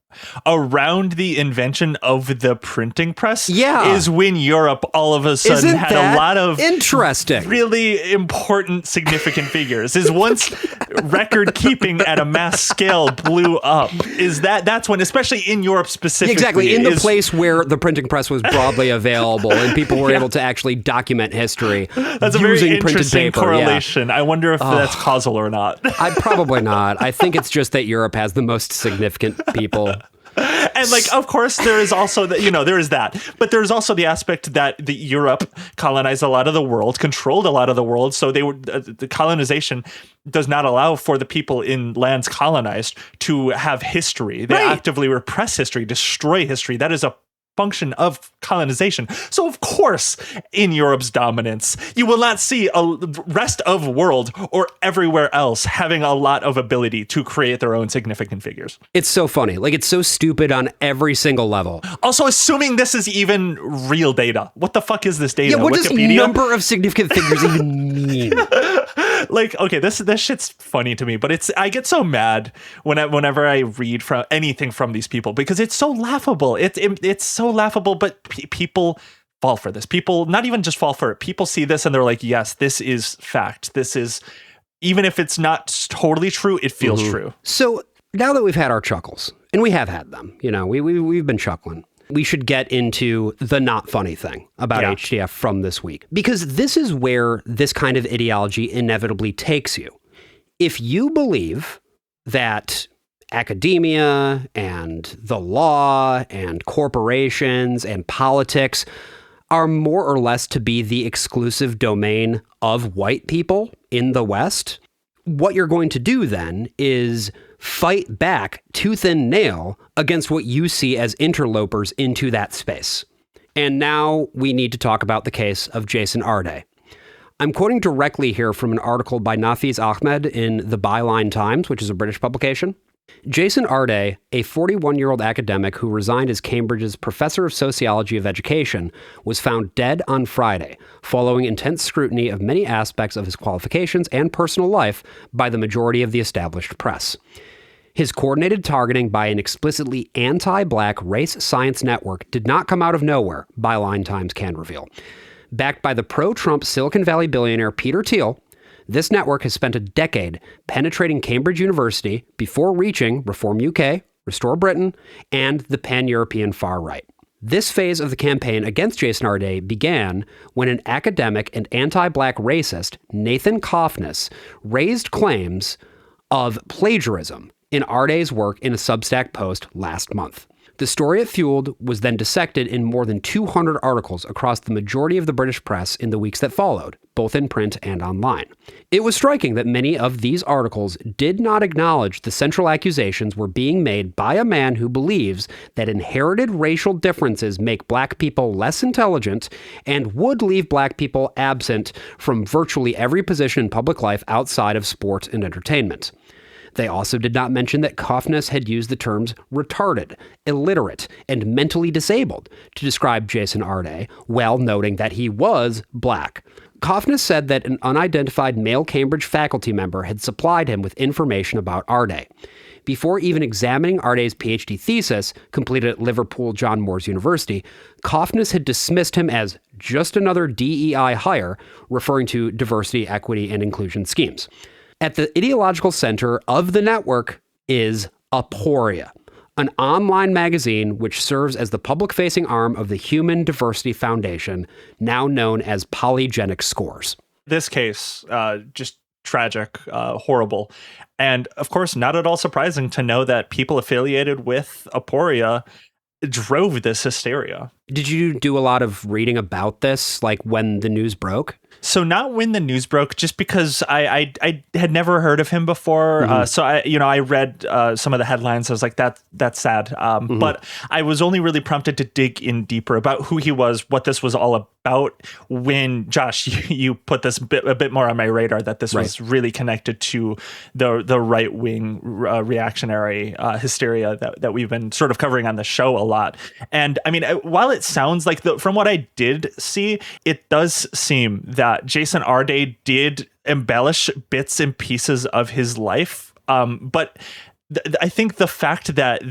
around the invention of the printing press is when Europe all of a sudden had a lot of interesting, really important, significant figures. Is once record keeping at a mass scale blew up. That's when, especially in Europe specifically. Exactly, in the place where the printing press was broadly available and people were able to actually document history. That's using a very printed interesting paper. correlation. I wonder if that's causal or not. Probably not. I think it's just that Europe has the most significant people. And like, of course, there is also there is that, but there's also the aspect that the Europe colonized a lot of the world, controlled a lot of the world. So they were the colonization does not allow for the people in lands colonized to have history. They actively repress history, destroy history. That is a function of colonization. So of course, in Europe's dominance, you will not see a rest of world or everywhere else having a lot of ability to create their own significant figures. It's so funny. Like, it's so stupid on every single level. Also, assuming this is even real data. What the fuck is this data? Yeah, what does number of significant figures even mean? Like, okay, this shit's funny to me, but I get so mad whenever I read from anything from these people because it's so laughable. It's so laughable, but people fall for this. People not even just fall for it. People see this and they're like, yes, this is fact. This is, even if it's not totally true, it feels true. So now that we've had our chuckles, and we have had them, we've been chuckling, we should get into the not funny thing about HTF from this week, because this is where this kind of ideology inevitably takes you. If you believe that academia and the law and corporations and politics are more or less to be the exclusive domain of white people in the West, what you're going to do then is fight back tooth and nail against what you see as interlopers into that space. And now we need to talk about the case of Jason Arday. I'm quoting directly here from an article by Nafiz Ahmed in the Byline Times, which is a British publication. Jason Arday, a 41-year-old academic who resigned as Cambridge's professor of sociology of education, was found dead on Friday, following intense scrutiny of many aspects of his qualifications and personal life by the majority of the established press. His coordinated targeting by an explicitly anti-black race science network did not come out of nowhere, Byline Times can reveal. Backed by the pro-Trump Silicon Valley billionaire Peter Thiel, this network has spent a decade penetrating Cambridge University before reaching Reform UK, Restore Britain, and the pan-European far right. This phase of the campaign against Jason Arday began when an academic and anti-black racist, Nathan Cofnas, raised claims of plagiarism in Arday's work in a Substack post last month. The story it fueled was then dissected in more than 200 articles across the majority of the British press in the weeks that followed, both in print and online. It was striking that many of these articles did not acknowledge the central accusations were being made by a man who believes that inherited racial differences make black people less intelligent and would leave black people absent from virtually every position in public life outside of sport and entertainment. They also did not mention that Cofnas had used the terms retarded, illiterate, and mentally disabled to describe Jason Arday, while noting that he was black. Cofnas said that an unidentified male Cambridge faculty member had supplied him with information about Arday. Before even examining Arday's PhD thesis, completed at Liverpool John Moores University, Cofnas had dismissed him as just another DEI hire, referring to diversity, equity, and inclusion schemes. At the ideological center of the network is Aporia, an online magazine which serves as the public-facing arm of the Human Diversity Foundation, now known as Polygenic Scores. This case, just tragic, horrible. And of course, not at all surprising to know that people affiliated with Aporia drove this hysteria. Did you do a lot of reading about this, like when the news broke? So not when the news broke, just because I had never heard of him before. So I read some of the headlines. I was like, that's sad. But I was only really prompted to dig in deeper about who he was, what this was all about. When Josh, you put this a bit more on my radar, that this was really connected to the right wing reactionary hysteria that we've been sort of covering on the show a lot. And I mean, while it sounds like from what I did see, it does seem that Jason Arday did embellish bits and pieces of his life. But I think the fact that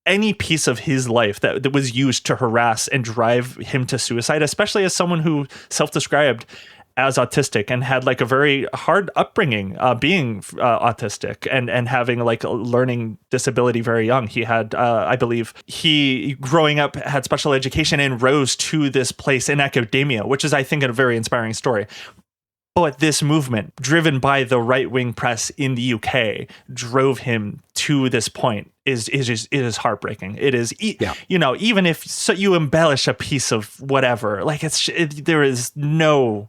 any piece of his life that was used to harass and drive him to suicide, especially as someone who self-described as autistic and had like a very hard upbringing, being autistic and having like a learning disability very young. He had, I believe, growing up had special education and rose to this place in academia, which is, I think, a very inspiring story. But this movement, driven by the right-wing press in the UK, drove him to this point. It is heartbreaking. It is, even if you embellish a piece of whatever, like there is no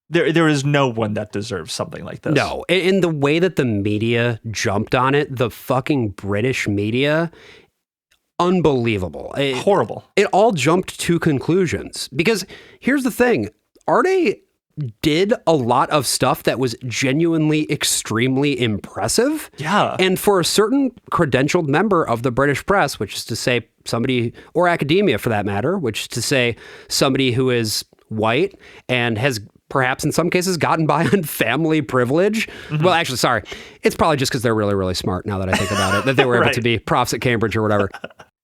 one that deserves something like this. No, in the way that the media jumped on it, the fucking British media, unbelievable. Horrible. It all jumped to conclusions. Because here's the thing, Arday did a lot of stuff that was genuinely extremely impressive. Yeah. And for a certain credentialed member of the British press, which is to say somebody, or academia for that matter, which is to say somebody who is white and has perhaps in some cases gotten by on family privilege. Well, actually, sorry. It's probably just because they're really, really smart now that I think about it, that they were able to be profs at Cambridge or whatever.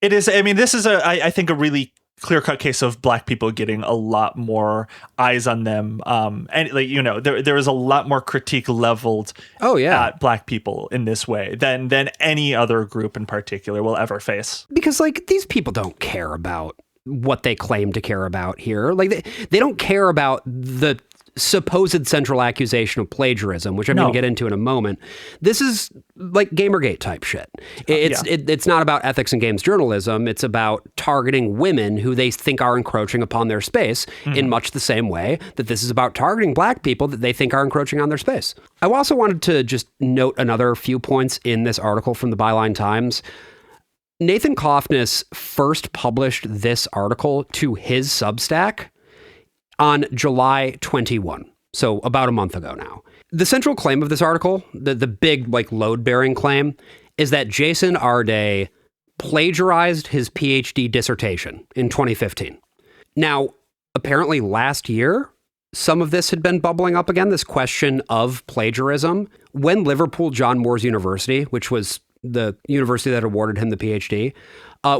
It is. I mean, this is I think a really clear-cut case of black people getting a lot more eyes on them. And there is a lot more critique leveled at black people in this way than any other group in particular will ever face. Because like these people don't care about what they claim to care about here. Like they don't care about the supposed central accusation of plagiarism, which I'm going to get into in a moment. This is like Gamergate type shit. It's not about ethics and games journalism. It's about targeting women who they think are encroaching upon their space in much the same way that this is about targeting black people that they think are encroaching on their space. I also wanted to just note another few points in this article from the Byline Times. Nathan Cofnas first published this article to his Substack on July 21, so about a month ago now. The central claim of this article, the big like load-bearing claim, is that Jason Arday plagiarized his PhD dissertation in 2015. Now, apparently last year, some of this had been bubbling up again, this question of plagiarism, when Liverpool John Moores University, which was the university that awarded him the PhD,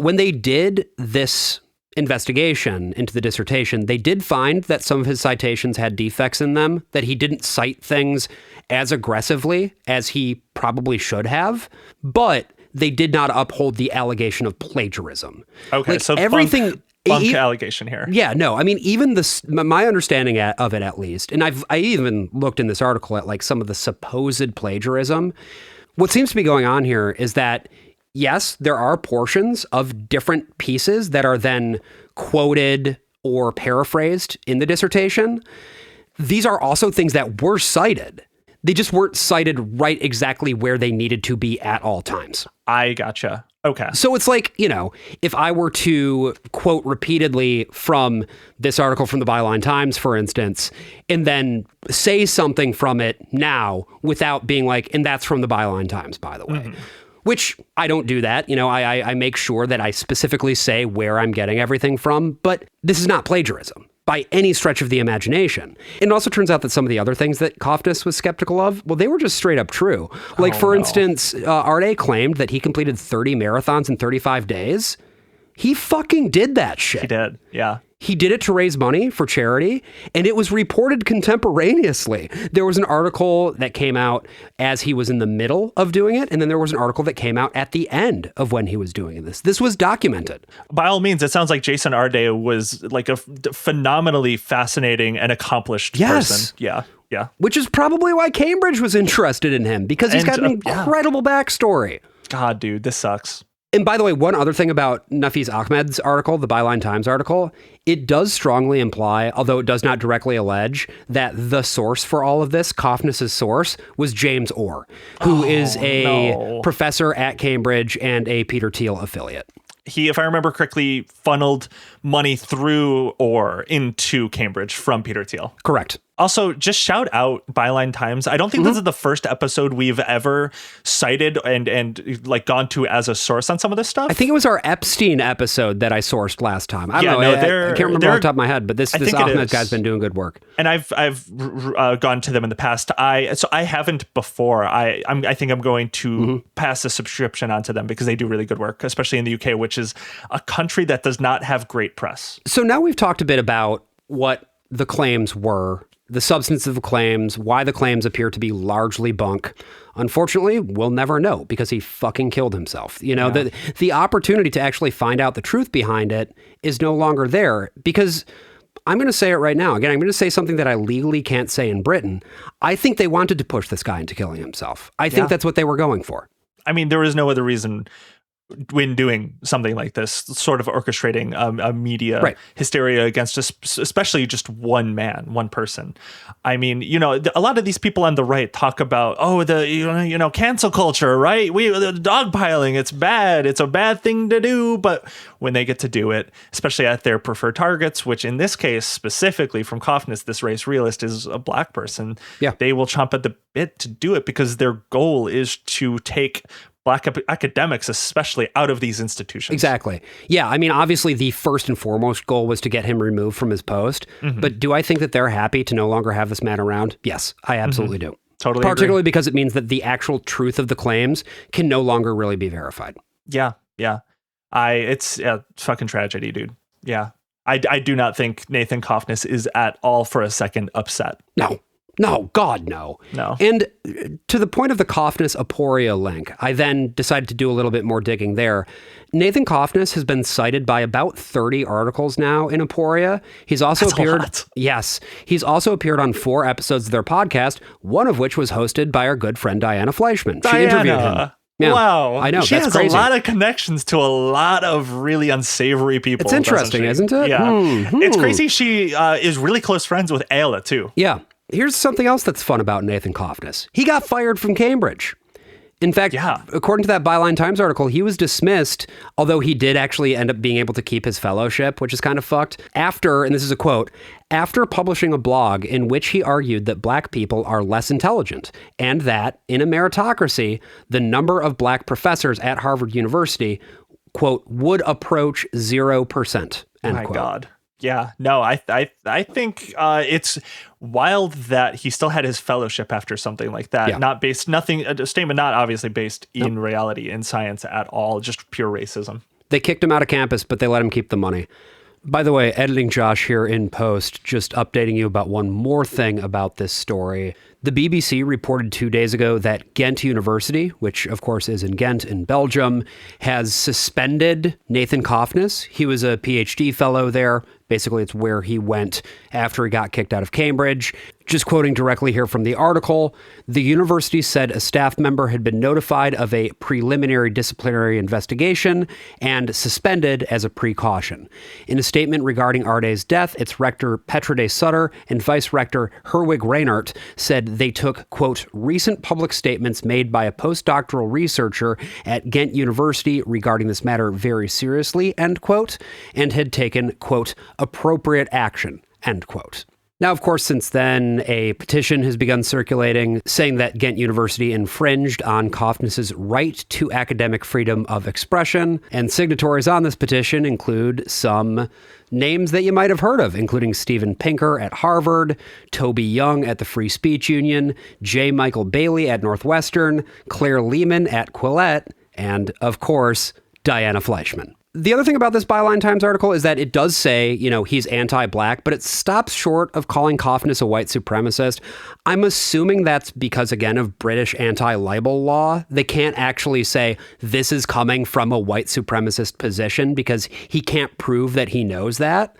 when they did this investigation into the dissertation, they did find that some of his citations had defects in them, that he didn't cite things as aggressively as he probably should have, but they did not uphold the allegation of plagiarism. Okay, like so everything... bunk allegation here. Yeah, no, I mean, even my understanding of it at least, and I even looked in this article at like some of the supposed plagiarism. What seems to be going on here is that yes, there are portions of different pieces that are then quoted or paraphrased in the dissertation. These are also things that were cited. They just weren't cited right exactly where they needed to be at all times. I gotcha. Okay. So it's like, if I were to quote repeatedly from this article from the Byline Times, for instance, and then say something from it now without being like, and that's from the Byline Times, by the way. Mm-hmm. Which I don't do that. I make sure that I specifically say where I'm getting everything from, but this is not plagiarism by any stretch of the imagination. And it also turns out that some of the other things that Cofnas was skeptical of, well, they were just straight up true. Like, for instance, Arday claimed that he completed 30 marathons in 35 days. He fucking did that shit. He did, yeah. He did it to raise money for charity, and it was reported contemporaneously. There was an article that came out as he was in the middle of doing it, and then there was an article that came out at the end of when he was doing this. This was documented. By all means, it sounds like Jason Arday was like a phenomenally fascinating and accomplished person. Yeah. Yeah. Which is probably why Cambridge was interested in him, because he's got an incredible backstory. God, dude, this sucks. And by the way, one other thing about Nafis Ahmed's article, the Byline Times article, it does strongly imply, although it does not directly allege, that the source for all of this, Cofnas' source, was James Orr, who is a professor at Cambridge and a Peter Thiel affiliate. He, if I remember correctly, funneled money through or into Cambridge from Peter Thiel. Correct. Also, just shout out Byline Times. I don't think this is the first episode we've ever cited and like gone to as a source on some of this stuff. I think it was our Epstein episode that I sourced last time. I don't know. I can't remember off the top of my head, but this Ahmed guy's been doing good work. And I've gone to them in the past. I haven't before. I think I'm going to pass a subscription onto them because they do really good work, especially in the UK, which is a country that does not have great press. So now we've talked a bit about what the claims were, the substance of the claims, why the claims appear to be largely bunk. Unfortunately, we'll never know because he fucking killed himself. The opportunity to actually find out the truth behind it is no longer there, because I'm going to say it right now. Again, I'm going to say something that I legally can't say in Britain. I think they wanted to push this guy into killing himself. I think that's what they were going for. I mean, there is no other reason when doing something like this, sort of orchestrating a media hysteria against especially just one man, one person. I mean, a lot of these people on the right talk about, the cancel culture, right? The dogpiling, it's bad. It's a bad thing to do. But when they get to do it, especially at their preferred targets, which in this case, specifically from Cofnas, this race realist is a black person, they will chomp at the bit to do it because their goal is to take Black academics, especially, out of these institutions. Exactly. Yeah, I mean, obviously, the first and foremost goal was to get him removed from his post. But do I think that they're happy to no longer have this man around? Yes, I absolutely do. Totally Particularly agree. Because it means that the actual truth of the claims can no longer really be verified. Yeah. It's a fucking tragedy, dude. Yeah. I do not think Nathan Cofnas is at all for a second upset. No, God, no. No. And to the point of the Cofnas Aporia link, I then decided to do a little bit more digging there. Nathan Cofnas has been cited by about 30 articles now in Aporia. He's also he's also appeared on 4 episodes of their podcast, one of which was hosted by our good friend Diana Fleischman. She interviewed him. Yeah, wow. I know. She that's has crazy. a lot of connections to a lot of really unsavory people. It's interesting, isn't it? Yeah. It's crazy. She is really close friends with Ayla, too. Yeah. Here's something else that's fun about Nathan Cofnas. He got fired from Cambridge. In fact, according to that Byline Times article, he was dismissed, although he did actually end up being able to keep his fellowship, which is kind of fucked, after, and this is a quote, after publishing a blog in which he argued that black people are less intelligent and that, in a meritocracy, the number of black professors at Harvard University, quote, would approach 0%, end quote. My God. Yeah, no, I think it's wild that he still had his fellowship after something like that. Yeah. A statement not obviously based in reality, in science at all, just pure racism. They kicked him out of campus, but they let him keep the money. By the way, Editing Josh here in post, just updating you about one more thing about this story. The BBC reported 2 days ago that Ghent University, which of course is in Ghent in Belgium, has suspended Nathan Cofnas. He was a PhD fellow there, Basically, it's where he went after he got kicked out of Cambridge. Just quoting directly here from the article, the university said a staff member had been notified of a preliminary disciplinary investigation and suspended as a precaution. In a statement regarding Arday's death, its rector Petra de Sutter and vice rector Herwig Reinhardt said they took, quote, recent public statements made by a postdoctoral researcher at Ghent University regarding this matter very seriously, end quote, and had taken, quote, appropriate action, end quote. Now, of course, since then, a petition has begun circulating saying that Ghent University infringed on Cofnas' right to academic freedom of expression. And signatories on this petition include some names that you might have heard of, including Steven Pinker at Harvard, Toby Young at the Free Speech Union, J. Michael Bailey at Northwestern, Claire Lehman at Quillette, and, of course, Diana Fleischman. The other thing about this Byline Times article is that it does say, he's anti-black, but it stops short of calling Cofnas a white supremacist. I'm assuming that's because, again, of British anti-libel law. They can't actually say this is coming from a white supremacist position because he can't prove that he knows that.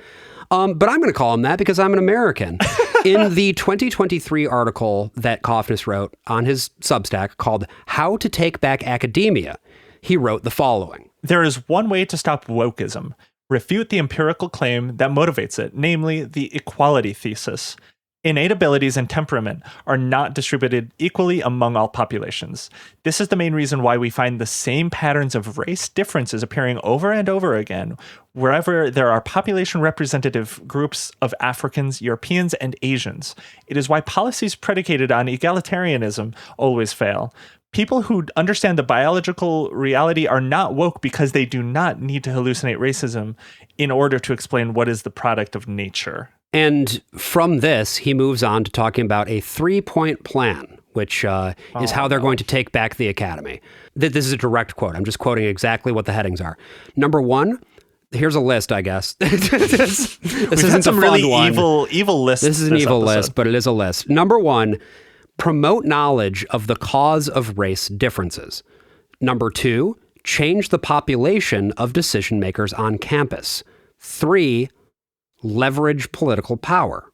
But I'm going to call him that because I'm an American. In the 2023 article that Cofnas wrote on his Substack called How to Take Back Academia, he wrote the following. There is one way to stop wokeism. Refute the empirical claim that motivates it, namely the equality thesis. Innate abilities and temperament are not distributed equally among all populations. This is the main reason why we find the same patterns of race differences appearing over and over again, wherever there are population representative groups of Africans, Europeans, and Asians. It is why policies predicated on egalitarianism always fail. People who understand the biological reality are not woke because they do not need to hallucinate racism in order to explain what is the product of nature. And from this, he moves on to talking about a 3-point plan, which is how they're going to take back the academy. This is a direct quote. I'm just quoting exactly what the headings are. Number 1, here's a list, I guess. this isn't some a fun really one. evil list. This is an evil list, but it is a list. Number 1, promote knowledge of the cause of race differences. Number 2, change the population of decision makers on campus. 3, leverage political power.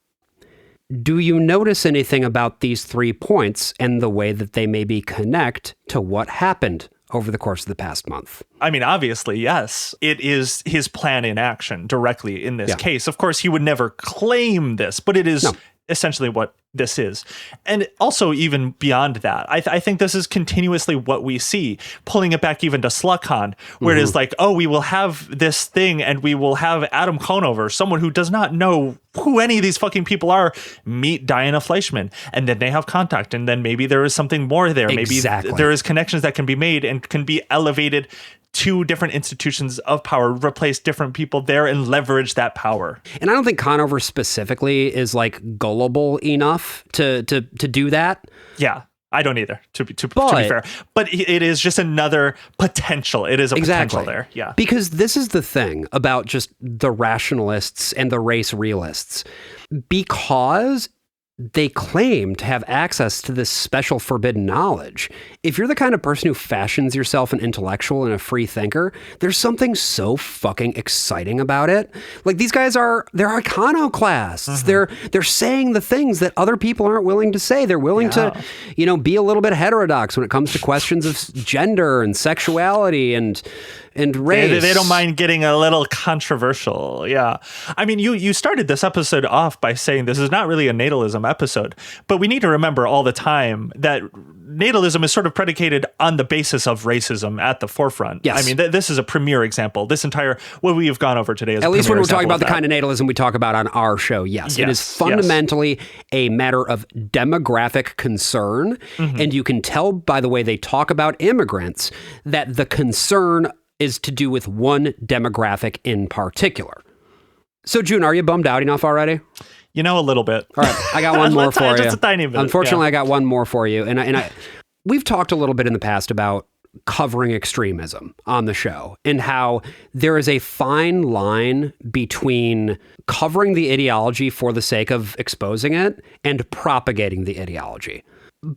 Do you notice anything about these 3 points and the way that they maybe connect to what happened over the course of the past month? I mean, obviously, yes. It is his plan in action directly in this case. Of course, he would never claim this, but it is essentially what this is. And also even beyond that, I think this is continuously what we see, pulling it back even to SlutCon, where it is like, oh, we will have this thing and we will have Adam Conover, someone who does not know who any of these fucking people are, meet Diana Fleischman. And then they have contact. And then maybe there is something more there. Exactly. Maybe there is connections that can be made and can be elevated to different institutions of power, replace different people there and leverage that power. And I don't think Conover specifically is like gullible enough to do that. Yeah, I don't either, to be fair. But it is just another potential. It is a potential there. Yeah. Because this is the thing about just the rationalists and the race realists. Because they claim to have access to this special forbidden knowledge. If you're the kind of person who fashions yourself an intellectual and a free thinker, there's something so fucking exciting about it. Like, these guys they're iconoclasts. They're saying the things that other people aren't willing to say. They're willing to, be a little bit heterodox when it comes to questions of gender and sexuality and race. They don't mind getting a little controversial. Yeah. I mean, you started this episode off by saying this is not really a natalism episode, but we need to remember all the time that natalism is sort of predicated on the basis of racism at the forefront. Yes. I mean, this is a premier example. This entire, what we have gone over today is at least when we're talking about the kind of natalism we talk about on our show. Yes. It is fundamentally a matter of demographic concern. And you can tell by the way they talk about immigrants that the concern is to do with one demographic in particular. So, June, are you bummed out enough already? A little bit. All right, I got one more for you. Just a tiny bit. Unfortunately, I got one more for you. And we've talked a little bit in the past about covering extremism on the show and how there is a fine line between covering the ideology for the sake of exposing it and propagating the ideology.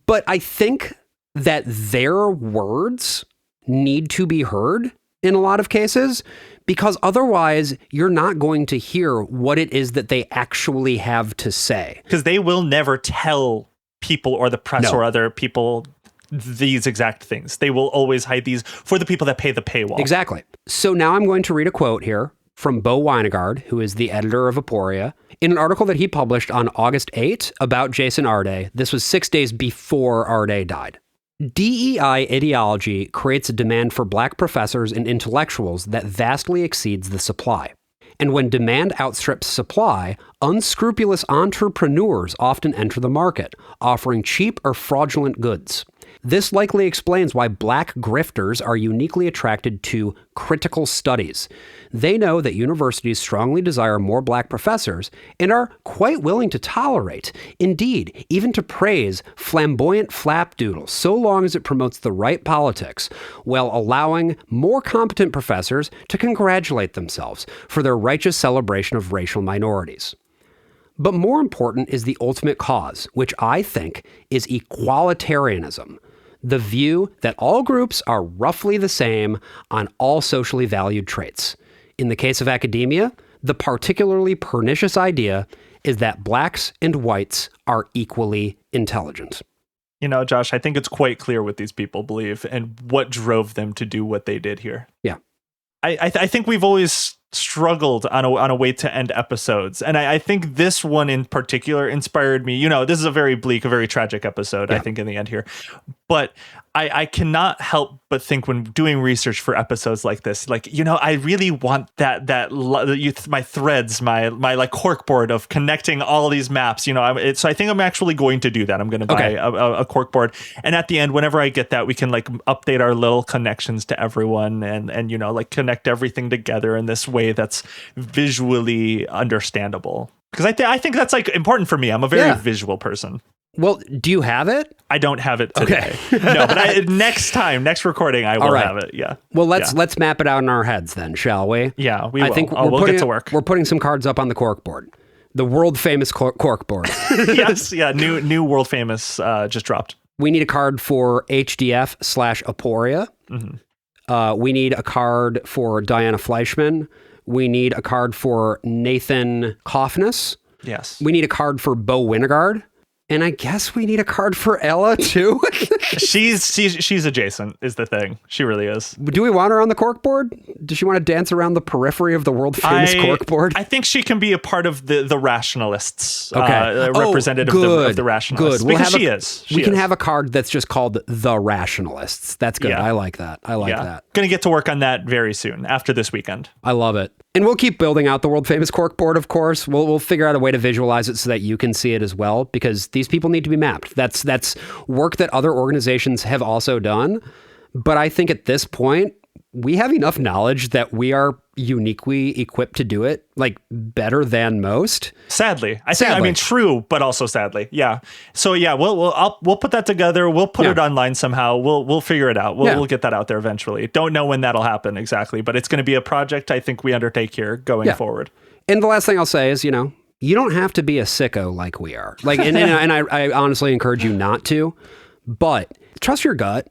But I think that their words need to be heard in a lot of cases, because otherwise you're not going to hear what it is that they actually have to say. Because they will never tell people or the press or other people these exact things. They will always hide these for the people that pay the paywall. Exactly. So now I'm going to read a quote here from Bo Weinegard, who is the editor of Aporia, in an article that he published on August 8 about Jason Arday. This was 6 days before Arday died. DEI ideology creates a demand for black professors and intellectuals that vastly exceeds the supply. And when demand outstrips supply, unscrupulous entrepreneurs often enter the market, offering cheap or fraudulent goods. This likely explains why black grifters are uniquely attracted to critical studies. They know that universities strongly desire more black professors and are quite willing to tolerate, indeed, even to praise flamboyant flapdoodles, so long as it promotes the right politics, while allowing more competent professors to congratulate themselves for their righteous celebration of racial minorities. But more important is the ultimate cause, which I think is equalitarianism. The view that all groups are roughly the same on all socially valued traits. In the case of academia, the particularly pernicious idea is that blacks and whites are equally intelligent. You know, Josh, I think it's quite clear what these people believe and what drove them to do what they did here. Yeah. I think we've always struggled on a way to end episodes. And I think this one in particular inspired me. You know, this is a very bleak, a very tragic episode, I think, in the end here. But I cannot help but think when doing research for episodes like this, like, you know, I really want my threads, my like corkboard of connecting all these maps, you know, so I think I'm actually going to do that. I'm going to buy a corkboard. And at the end, whenever I get that, we can like update our little connections to everyone and, you know, like connect everything together in this way that's visually understandable. Because I think that's like important for me. I'm a very visual person. Well, do you have it? I don't have it today. Okay. No, but next recording, I will have it. Yeah. Well, let's map it out in our heads then, shall we? Yeah, we will. I think we'll get to work. We're putting some cards up on the corkboard. The world famous corkboard. Yes. Yeah. New world famous just dropped. We need a card for HDF/Aporia. Mm-hmm. We need a card for Diana Fleischman. We need a card for Nathan Cofnas. Yes. We need a card for Bo Weinegard. And I guess we need a card for Ella, too. She's adjacent, is the thing. She really is. Do we want her on the corkboard? Does she want to dance around the periphery of the world-famous corkboard? I think she can be a part of the rationalists. Representative of the rationalists. Good. We can have a card that's just called the rationalists. That's good. Yeah. I like that. That. Going to get to work on that very soon, after this weekend. I love it. And we'll keep building out the world-famous corkboard, of course. We'll figure out a way to visualize it so that you can see it as well, because these people need to be mapped. That's work that other organizations have also done. But I think at this point, we have enough knowledge that we are uniquely equipped to do it, like better than most. Sadly. I mean, true, but also sadly. Yeah. So yeah, we'll put that together. We'll put it online somehow. We'll figure it out. We'll get that out there eventually. Don't know when that'll happen exactly, but it's going to be a project I think we undertake here going forward. And the last thing I'll say is, you know, you don't have to be a sicko like we are. Like, and I honestly encourage you not to, but trust your gut.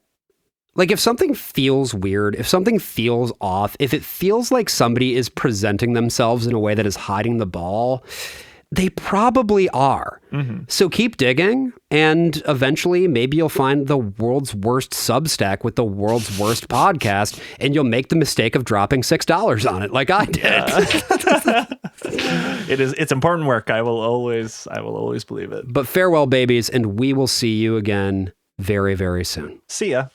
Like, if something feels weird, if something feels off, if it feels like somebody is presenting themselves in a way that is hiding the ball, they probably are. Mm-hmm. So keep digging, and eventually maybe you'll find the world's worst Substack with the world's worst podcast, and you'll make the mistake of dropping $6 on it like I did. It's important work. I will always believe it. But farewell, babies, and we will see you again very, very soon. See ya.